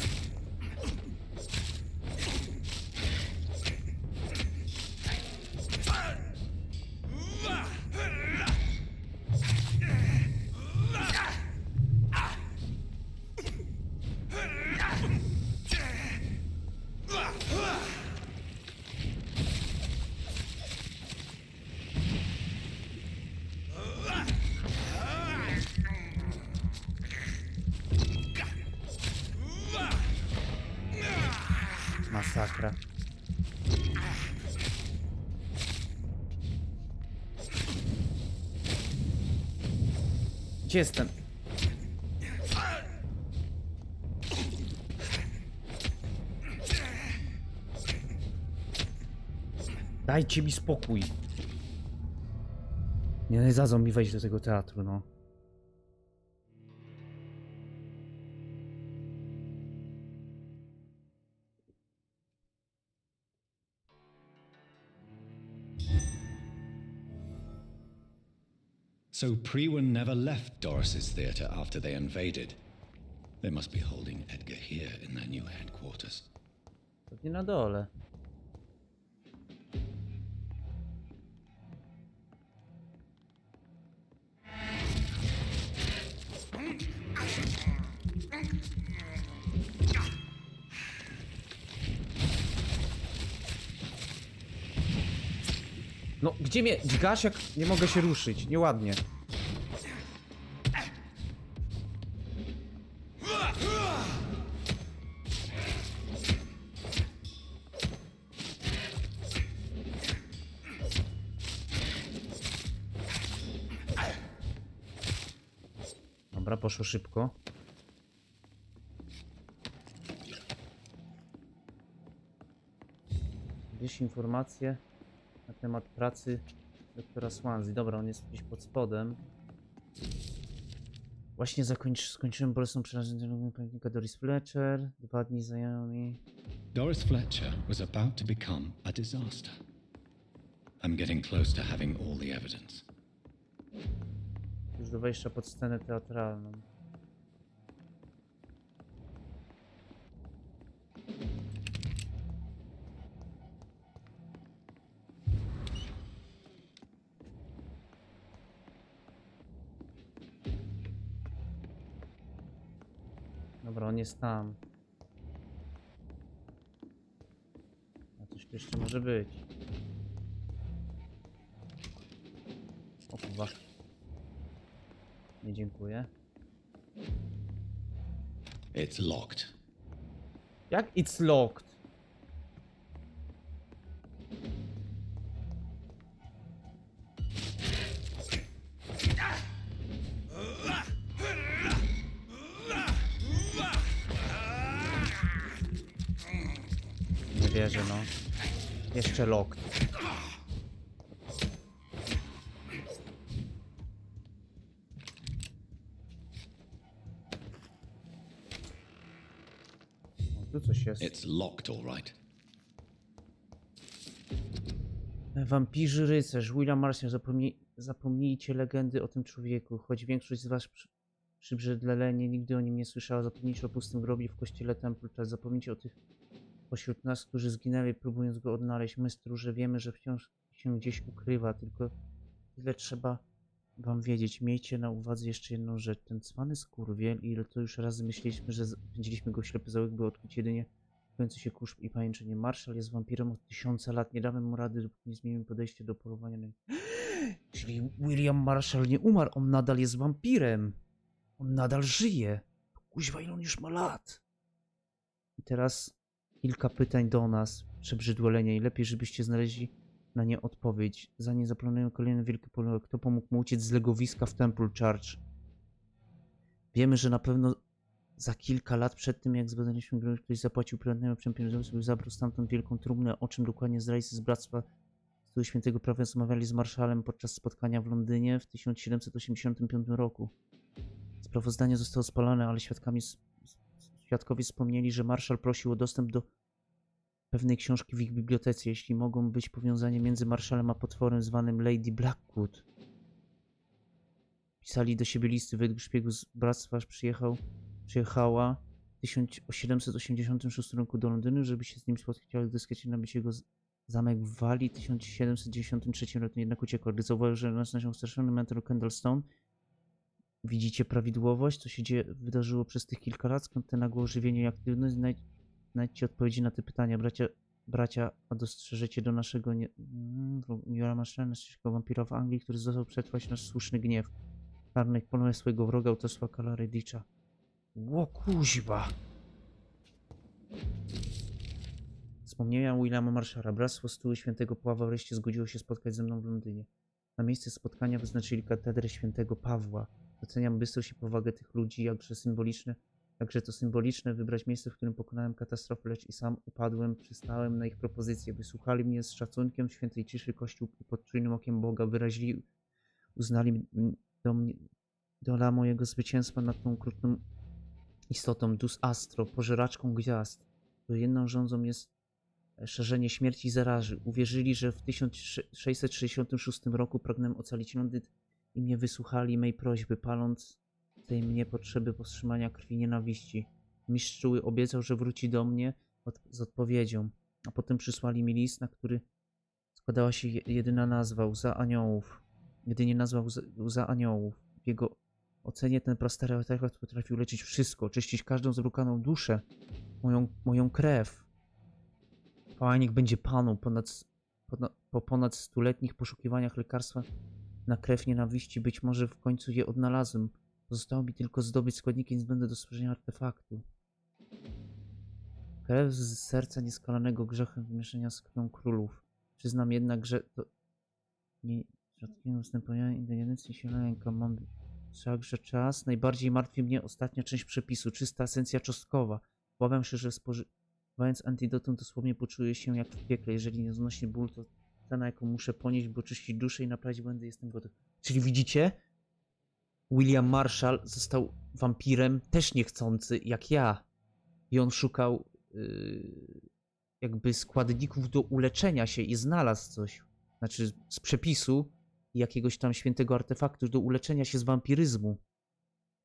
Masakra. Gdzie jestem? Dajcie mi spokój. Nie dadzą mi wejść do tego teatru, no. So Priwen never left Doris's theatre after they invaded. They must be holding Edgar here in their new headquarters. Pewnie na dole. No, gdzie mnie dźgasz, jak nie mogę się ruszyć? Nieładnie. Dobra, poszło szybko. Gdzieś informacje na temat pracy doktora Swansea. Dobra, on jest gdzieś pod spodem. Właśnie skończyłem bolesną przerażeniem pamiętnika Doris Fletcher. 2 dni zajęło mi. Doris Fletcher was about to become a disaster. I'm getting close to having all the evidence. Już do wejścia pod scenę teatralną. Dobra, on jest tam. A coś tu jeszcze może być. O kurwa. Nie, dziękuję. It's locked. Jak it's locked? Nie wierzę, no. Jeszcze locked. Tu coś jest. It's locked, all right. Wampirzy rycerz, William Marshall, zapomnijcie legendy o tym człowieku. Choć większość z was przybrzydlenie nigdy o nim nie słyszała, zapomnijcie o pustym grobie w kościele Temple Church, zapomnijcie o tych pośród nas, którzy zginęli, próbując go odnaleźć. My, stróże, wiemy, że wciąż się gdzieś ukrywa, tylko tyle trzeba wam wiedzieć. Miejcie na uwadze jeszcze jedną rzecz. Ten cwany skurwiel, ile to już razy myśleliśmy, że pędziliśmy go ślepy zaułek, by odkryć jedynie kończący się kurz i pajęczenie. Marshall jest wampirem od 1000 lat. Nie damy mu rady, dopóki nie zmienimy podejście do polowania na... Czyli William Marshall nie umarł, on nadal jest wampirem. On nadal żyje. Kuźwa, ile on już ma lat? I teraz kilka pytań do nas, przebrzydłolenia, i lepiej, żebyście znaleźli na nie odpowiedź. Zanim zaplanują kolejne wielkie polowanie, kto pomógł mu uciec z legowiska w Temple Church? Wiemy, że na pewno za kilka lat przed tym, jak zbadaliśmy grę, ktoś zapłacił prywatnemu przemierzowi, by zabrał stamtąd wielką trumnę, o czym dokładnie zdrajcy z Bractwa Stylu Świętego Prawa rozmawiali z marszalem podczas spotkania w Londynie w 1785 roku. Sprawozdanie zostało spalone, ale świadkowie wspomnieli, że marszal prosił o dostęp do pewnej książki w ich bibliotece, jeśli mogą być powiązania między marszalem a potworem zwanym Lady Blackwood. Pisali do siebie listy, według szpiegów z bractwa przyjechała w 1786 roku do Londynu, żeby się z nim spotkać, ale dyskretnie nabyć jego zamek w Walii w 1793 roku, jednak uciekła. Gdy zauważył, że naszą straszony mentor Candlestone. Widzicie prawidłowość, co się wydarzyło przez tych kilka lat, skąd te nagłe ożywienie i aktywność? Znajdźcie odpowiedzi na te pytania, bracia, a dostrzeżecie do naszego naszego wampira w Anglii, który został przetrwać nasz słuszny gniew. Czarnych poluje swojego wroga, autorstwa Kala Redditcha. Ło kuźba! Wspomnienia Williama Marshalla. Bractwo Stóły Świętego Pawła wreszcie zgodziło się spotkać ze mną w Londynie. Na miejsce spotkania wyznaczyli katedrę Świętego Pawła. Doceniam bystrość i powagę tych ludzi, jakże to symboliczne wybrać miejsce, w którym pokonałem katastrofę, lecz i sam upadłem, przystałem na ich propozycję. Wysłuchali mnie z szacunkiem w świętej ciszy Kościół i pod czujnym okiem Boga wyrazili, uznali dola mojego zwycięstwa nad tą okrutną istotą, dus astro, pożeraczką gwiazd. To jedną rządzą jest szerzenie śmierci i zarazy. Uwierzyli, że w 1666 roku pragnę ocalić Londyn i mnie wysłuchali mej prośby, paląc tej mnie potrzeby powstrzymania krwi nienawiści. Mistrz Czuły obiecał, że wróci do mnie z odpowiedzią, a potem przysłali mi list, na który składała się jedyna nazwa, Łza Aniołów. Jedynie nazwa Łza Aniołów. W jego ocenie ten prastary artefakt potrafił leczyć wszystko, oczyścić każdą zabrukaną duszę, moją krew. Pałajnik będzie panu po ponad stuletnich poszukiwaniach lekarstwa na krew nienawiści. Być może w końcu je odnalazłem. Pozostało mi tylko zdobyć składniki niezbędne do stworzenia artefaktu. Krew z serca nieskalanego grzechem wymieszania z krwią królów. Przyznam jednak, że to nie rzadkiego występowania indolencji się lękam. Mam wszakże czas. Najbardziej martwi mnie ostatnia część przepisu. Czysta esencja czosnkowa. Obawiam się, że spożywając antidotum dosłownie poczuję się jak w piekle. Jeżeli nie znośnie ból, to cena, jaką muszę ponieść, by oczyścić duszę i naprawić błędy, jestem gotów. Czyli widzicie? William Marshall został wampirem też niechcący, jak ja. I on szukał jakby składników do uleczenia się i znalazł coś. Znaczy z przepisu jakiegoś tam świętego artefaktu do uleczenia się z wampiryzmu.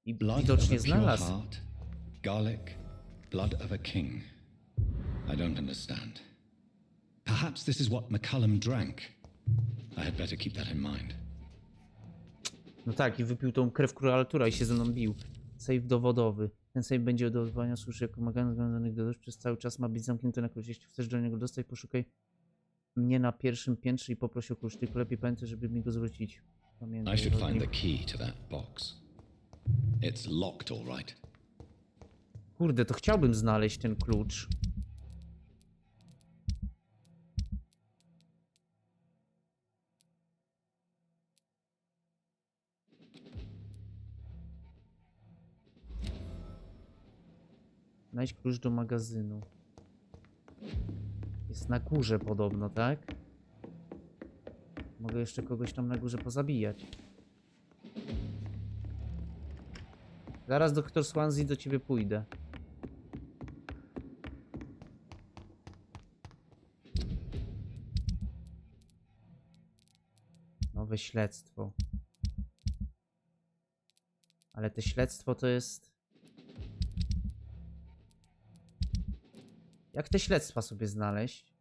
I widocznie znalazł. Heart, garlic, blood of a king. I don't understand. Perhaps this is what McCullum drank. I had better keep that in mind. No tak, i wypił tą krew która i się ze mną bił. Save dowodowy. Ten save będzie do odwołania służy jako magazyn związanych do przez cały czas ma być zamknięty na klucz. Jeśli chcesz do niego dostać, poszukaj mnie na pierwszym piętrze i poproś o klucz. Tylko lepiej pamiętaj, żeby mi go zwrócić. Pamiętaj, I should find the key to that box. It's locked, all right. Kurde, to chciałbym znaleźć ten klucz. Znajdź klucz do magazynu. Jest na górze podobno, tak? Mogę jeszcze kogoś tam na górze pozabijać. Zaraz, doktor Swansea, do ciebie pójdę. Nowe śledztwo. Ale to śledztwo to jest... Jak te śledztwa sobie znaleźć?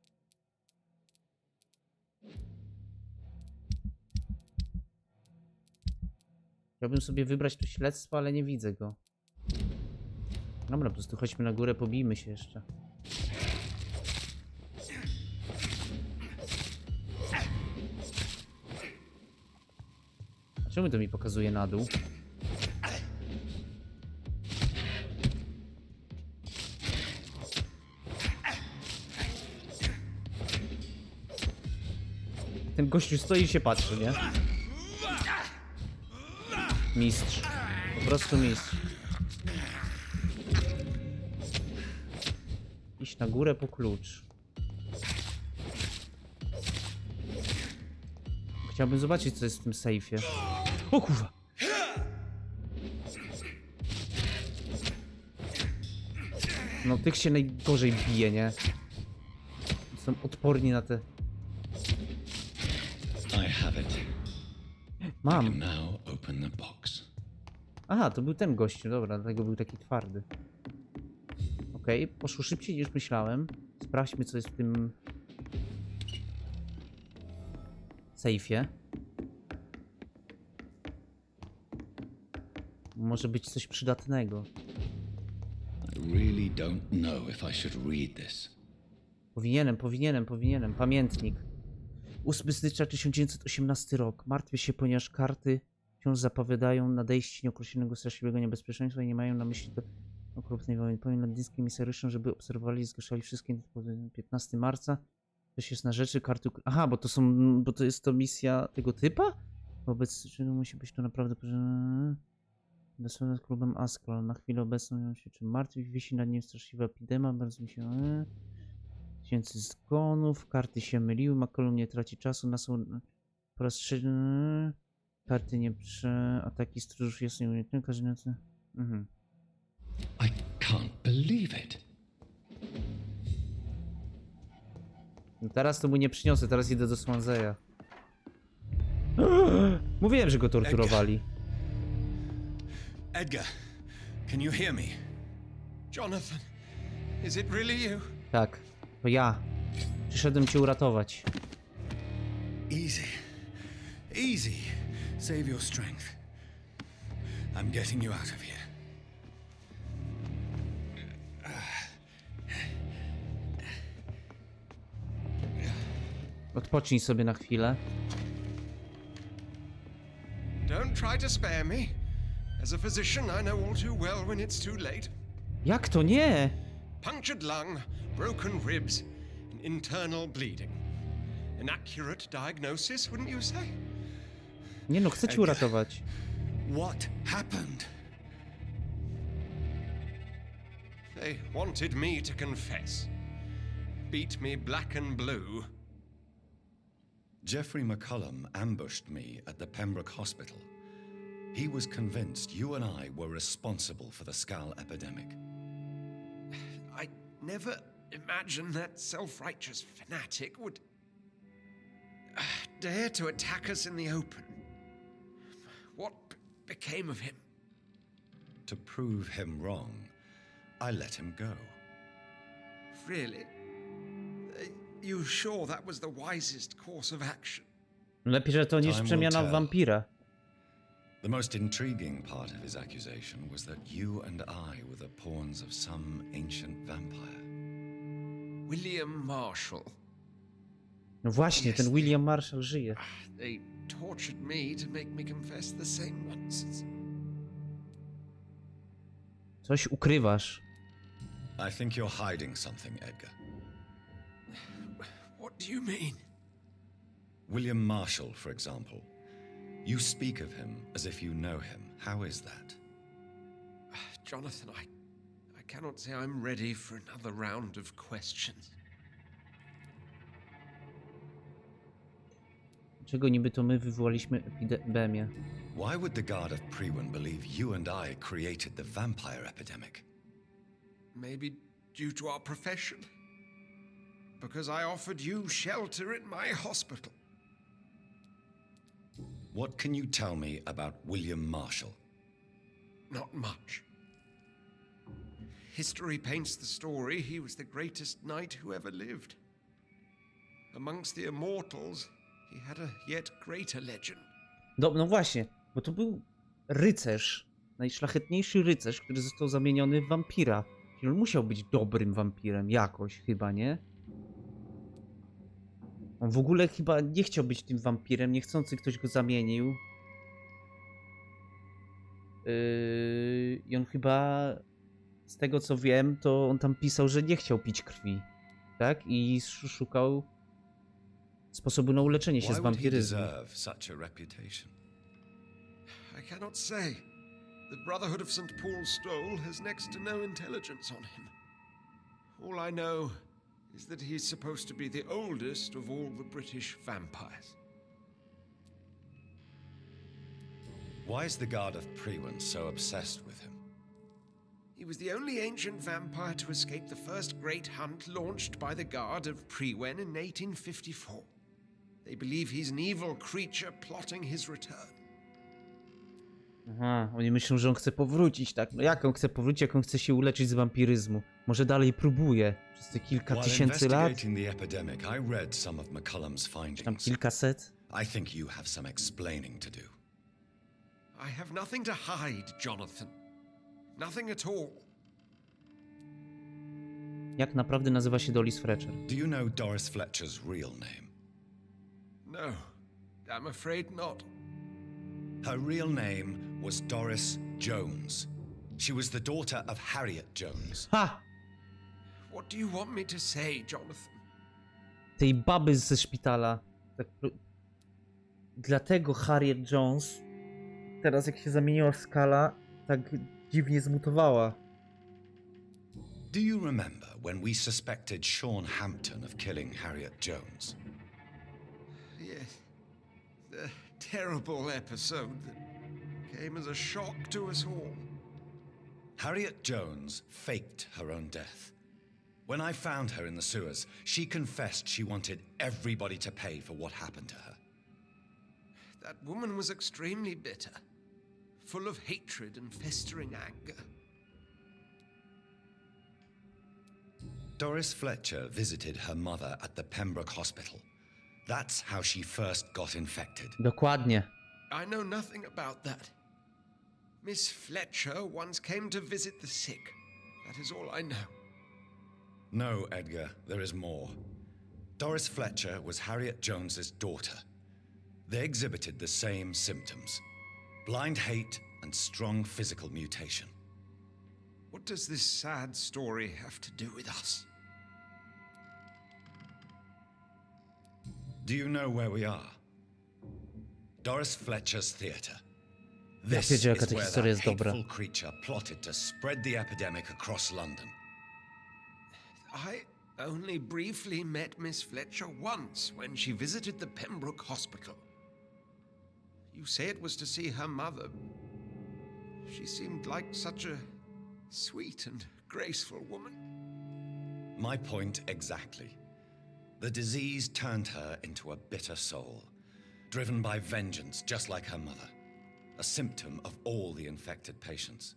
Chciałbym sobie wybrać tu śledztwo, ale nie widzę go. Dobra, po prostu chodźmy na górę, pobijmy się jeszcze. A czemu to mi pokazuje na dół? Ten gościu stoi i się patrzy, nie? Mistrz. Po prostu mistrz. Iść na górę po klucz. Chciałbym zobaczyć, co jest w tym sejfie. O kurwa! No tych się najgorzej bije, nie? Są odporni na te... I have it. Mam. I can now open the box. Aha, to był ten gościu, dobra, dlatego był taki twardy. Okej, poszło szybciej niż myślałem. Sprawdźmy, co jest w tym sejfie. Może być coś przydatnego. I really don't know if I should read this. Powinienem. Pamiętnik. 8 stycznia 1918 rok. Martwię się, ponieważ karty wciąż zapowiadają nadejście nieokreślonego straszliwego niebezpieczeństwa i nie mają na myśli okrutnej wojny. Powiem londyńskim misariuszom, żeby obserwowali i zgłaszali wszystkie 15 marca. Coś jest na rzeczy, karty... Aha, bo to jest to misja tego typa? Wobec czynu musi być to naprawdę... Dosłownie z klubem Ascol. Na chwilę obecną się czym martwi. Wisi nad nim straszliwa epidemia. Bardzo mi się... Tysięcy zgonów. Karty się myliły. McCollum nie traci czasu. Na są... Po raz trzeci... Karty nie ataki stróżów jest nieuniknione. Każdy nocy... I can't believe it. No teraz to mu nie przyniosę. Teraz idę do Swanseya. Mówiłem, że go torturowali. Edgar, can you hear me? Jonathan, is it really you? Tak, to ja. Przyszedłem cię uratować. Easy. Easy. Save your strength. I'm getting you out of here. Odpocznij sobie na chwilę. Don't try to spare me. As a physician, I know all too well when it's too late. Jak to nie? Punctured lung, broken ribs, and internal bleeding. An accurate diagnosis, wouldn't you say? Nie no, chcę cię uratować. What happened? They wanted me to confess. Beat me black and blue. Jeffrey McCullum ambushed me at the Pembroke Hospital. He was convinced you and I were responsible for the Skull epidemic. I never imagined that self-righteous fanatic would dare to attack us in the open. What became of him? To prove him wrong, I let him go. Really? You sure that was the wisest course of action? Lepiej, że to niż przemiana w wampira. The most intriguing part of his accusation was that you and I were the pawns of some ancient vampire. William Marshall. No właśnie, ten William Marshall żyje. They tortured me to make me confess the same nonsense. Coś ukrywasz. I think you're hiding something, Edgar. What do you mean? William Marshall, for example. You speak of him as if you know him. How is that? Jonathan, I cannot say I'm ready for another round of questions. Czego niby to my wywołaliśmy epidemię? Why would the Guard of Prewin believe you and I created the vampire epidemic? Maybe due to our profession. Because I offered you shelter in my hospital. What can you tell me about William Marshall? Not much. History paints the story he was the greatest knight who ever lived. Amongst the immortals, he had a yet greater legend. No właśnie, bo to był rycerz, najszlachetniejszy rycerz, który został zamieniony w wampira. Czyli on musiał być dobrym wampirem jakoś chyba, nie? On w ogóle chyba nie chciał być tym wampirem, niechcący ktoś go zamienił. I on chyba, z tego co wiem, to on tam pisał, że nie chciał pić krwi. Tak? I szukał sposobu na uleczenie się z wampiryzmu. I cannot say. The Brotherhood of St. Paul's Stole has next to no intelligence on him. All I know is that he's supposed to be the oldest of all the British vampires. Why is the Guard of Prewin so obsessed with him? He was the only ancient vampire to escape the first great hunt launched by the Guard of Prewin in 1854. They believe he's an evil creature plotting his return. Aha, oni myślą, że on chce powrócić, tak? No jak on chce powrócić, jak on chce się uleczyć z wampiryzmu? Może dalej próbuje przez te kilka tysięcy lat? Tam kilkaset? I think you have some explaining to do. I have nothing to hide, Jonathan. Nothing at all. Jak naprawdę nazywa się Doris Fletcher? Do you know Doris Fletcher's real name? No, I'm afraid not. Her real name was Doris Jones. She was the daughter of Harriet Jones. Ha! What do you want me to say, Jonathan? Tej baby ze szpitala. Tak, dlatego Harriet Jones teraz jak się zamieniła w skala, tak dziwnie zmutowała. Do you remember when we suspected Sean Hampton of killing Harriet Jones? Yes. The terrible episode that came as a shock to us all. Harriet Jones faked her own death. When I found her in the sewers, she confessed she wanted everybody to pay for what happened to her. That woman was extremely bitter, full of hatred and festering anger. Doris Fletcher visited her mother at the Pembroke Hospital. That's how she first got infected. Dokładnie. I know nothing about that. Miss Fletcher once came to visit the sick. That is all I know. No, Edgar, there is more. Doris Fletcher was Harriet Jones's daughter. They exhibited the same symptoms: blind hate and strong physical mutation. What does this sad story have to do with us? Do you know where we are? Doris Fletcher's theatre. This Ja wiedziałem, is jaka ta where historia that jest dobra. hateful creature plotted to spread the epidemic across London. I only briefly met Miss Fletcher once when she visited the Pembroke Hospital. You say it was to see her mother. She seemed like such a sweet and graceful woman. My point exactly. The disease turned her into a bitter soul, driven by vengeance just like her mother, a symptom of all the infected patients.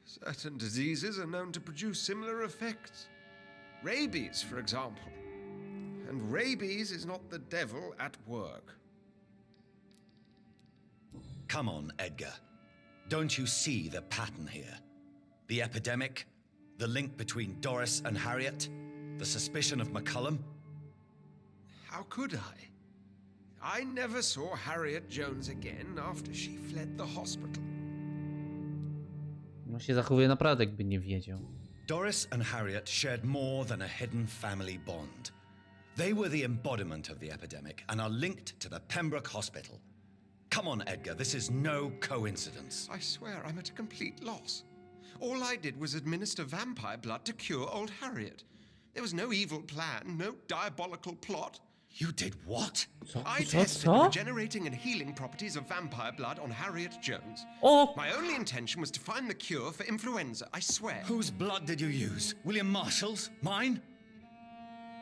Certain diseases are known to produce similar effects. Rabies, for example. And rabies is not the devil at work. Come on, Edgar. Don't you see the pattern here? The epidemic, the link between Doris and Harriet, the suspicion of McCullum? How could I? I never saw Harriet Jones again after she fled the hospital. No się zachowuje naprawdę, jakby nie wiedział. Doris and Harriet shared more than a hidden family bond. They were the embodiment of the epidemic and are linked to the Pembroke Hospital. Come on, Edgar, this is no coincidence. I swear I'm at a complete loss. All I did was administer vampire blood to cure old Harriet. There was no evil plan, no diabolical plot. You did what? I tested the regenerating and healing properties of vampire blood on Harriet Jones. Oh! My only intention was to find the cure for influenza, I swear. Whose blood did you use? William Marshall's? Mine?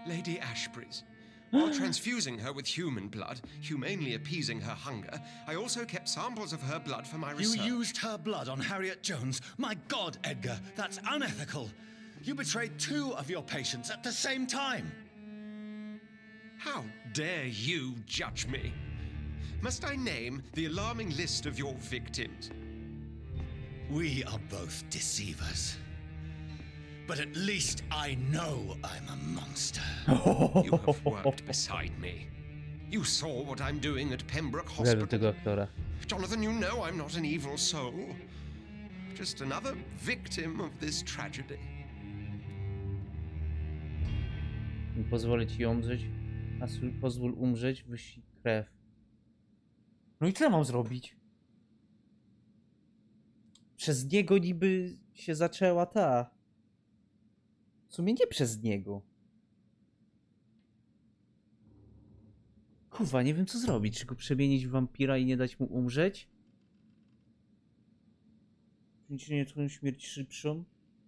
Lady Ashbury's. While transfusing her with human blood, humanely appeasing her hunger, I also kept samples of her blood for my research. You used her blood on Harriet Jones? My God, Edgar, that's unethical. You betrayed 2 of your patients at the same time. How dare you judge me? Must I name the alarming list of your victims? We are both deceivers. But at least I know I'm a monster. You have worked beside me. You saw what I'm doing at Pembroke Hospital. Tego aktora. Jonathan, you know I'm not an evil soul. Just another victim of this tragedy. Pozwolę ci umrzeć, a pozwól umrzeć, wyścig krew. No i co ja mam zrobić? Przez niego niby się zaczęła ta. W sumie nie przez niego. Kurwa, nie wiem co zrobić. Czy go przemienić w wampira i nie dać mu umrzeć? Uczynienie twoją śmierć szybszą?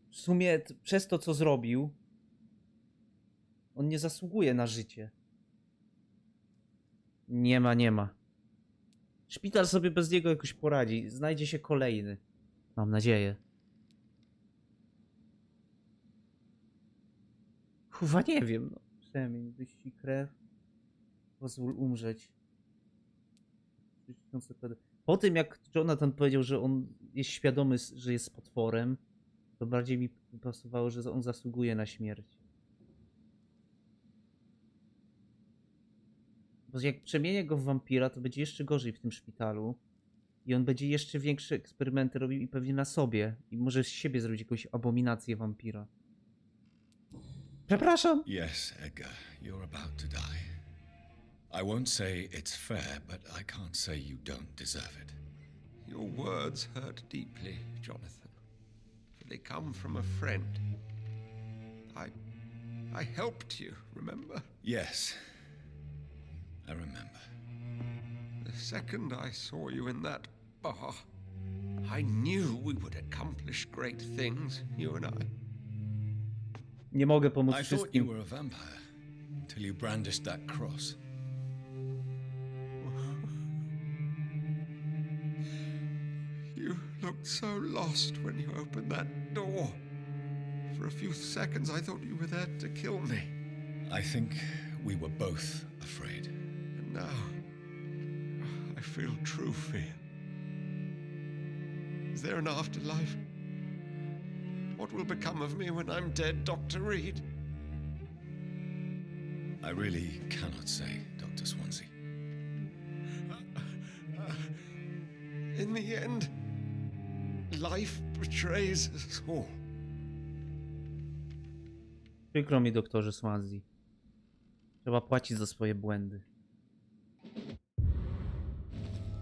W sumie przez to co zrobił, on nie zasługuje na życie. Nie ma. Szpital sobie bez niego jakoś poradzi. Znajdzie się kolejny. Mam nadzieję. Kurwa, nie wiem. No. Przemień, wyścig krew. Pozwól umrzeć. Po tym jak Jonathan powiedział, że on jest świadomy, że jest potworem, to bardziej mi pasowało, że on zasługuje na śmierć. Bo jak przemienię go w wampira, to będzie jeszcze gorzej w tym szpitalu. I on będzie jeszcze większe eksperymenty robił i pewnie na sobie. I może z siebie zrobić jakąś abominację wampira. Przepraszam! Yes, Edgar, you're about to die. I won't say it's fair, but I can't say you don't deserve it. Your words hurt deeply, Jonathan. For they come from a friend. I helped you, remember? Yes, I remember. The second I saw you in that bar, I knew we would accomplish great things, you and I. Nie mogę pomóc I thought you wszystkim. were a vampire, till you brandished that cross. You looked so lost when you opened that door. For a few seconds I thought you were there to kill me. I think we were both afraid. And now, I feel true fear. Is there an afterlife? What will become of me when I'm dead, Dr. Reed? I really cannot say, Dr. Swansea. In the end, life betrays us all. Przykro mi, doktorze Swansea. Trzeba płacić za swoje błędy.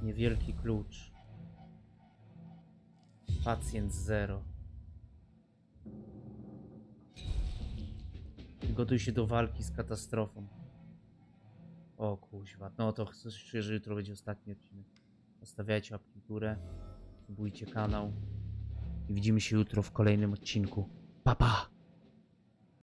Niewielki klucz. Pacjent 0. Gotuj się do walki z katastrofą. O kuźwa. No to czuję, że jutro będzie ostatni odcinek. Zostawiajcie łapki w górę. Subujcie kanał. I widzimy się jutro w kolejnym odcinku. Pa pa!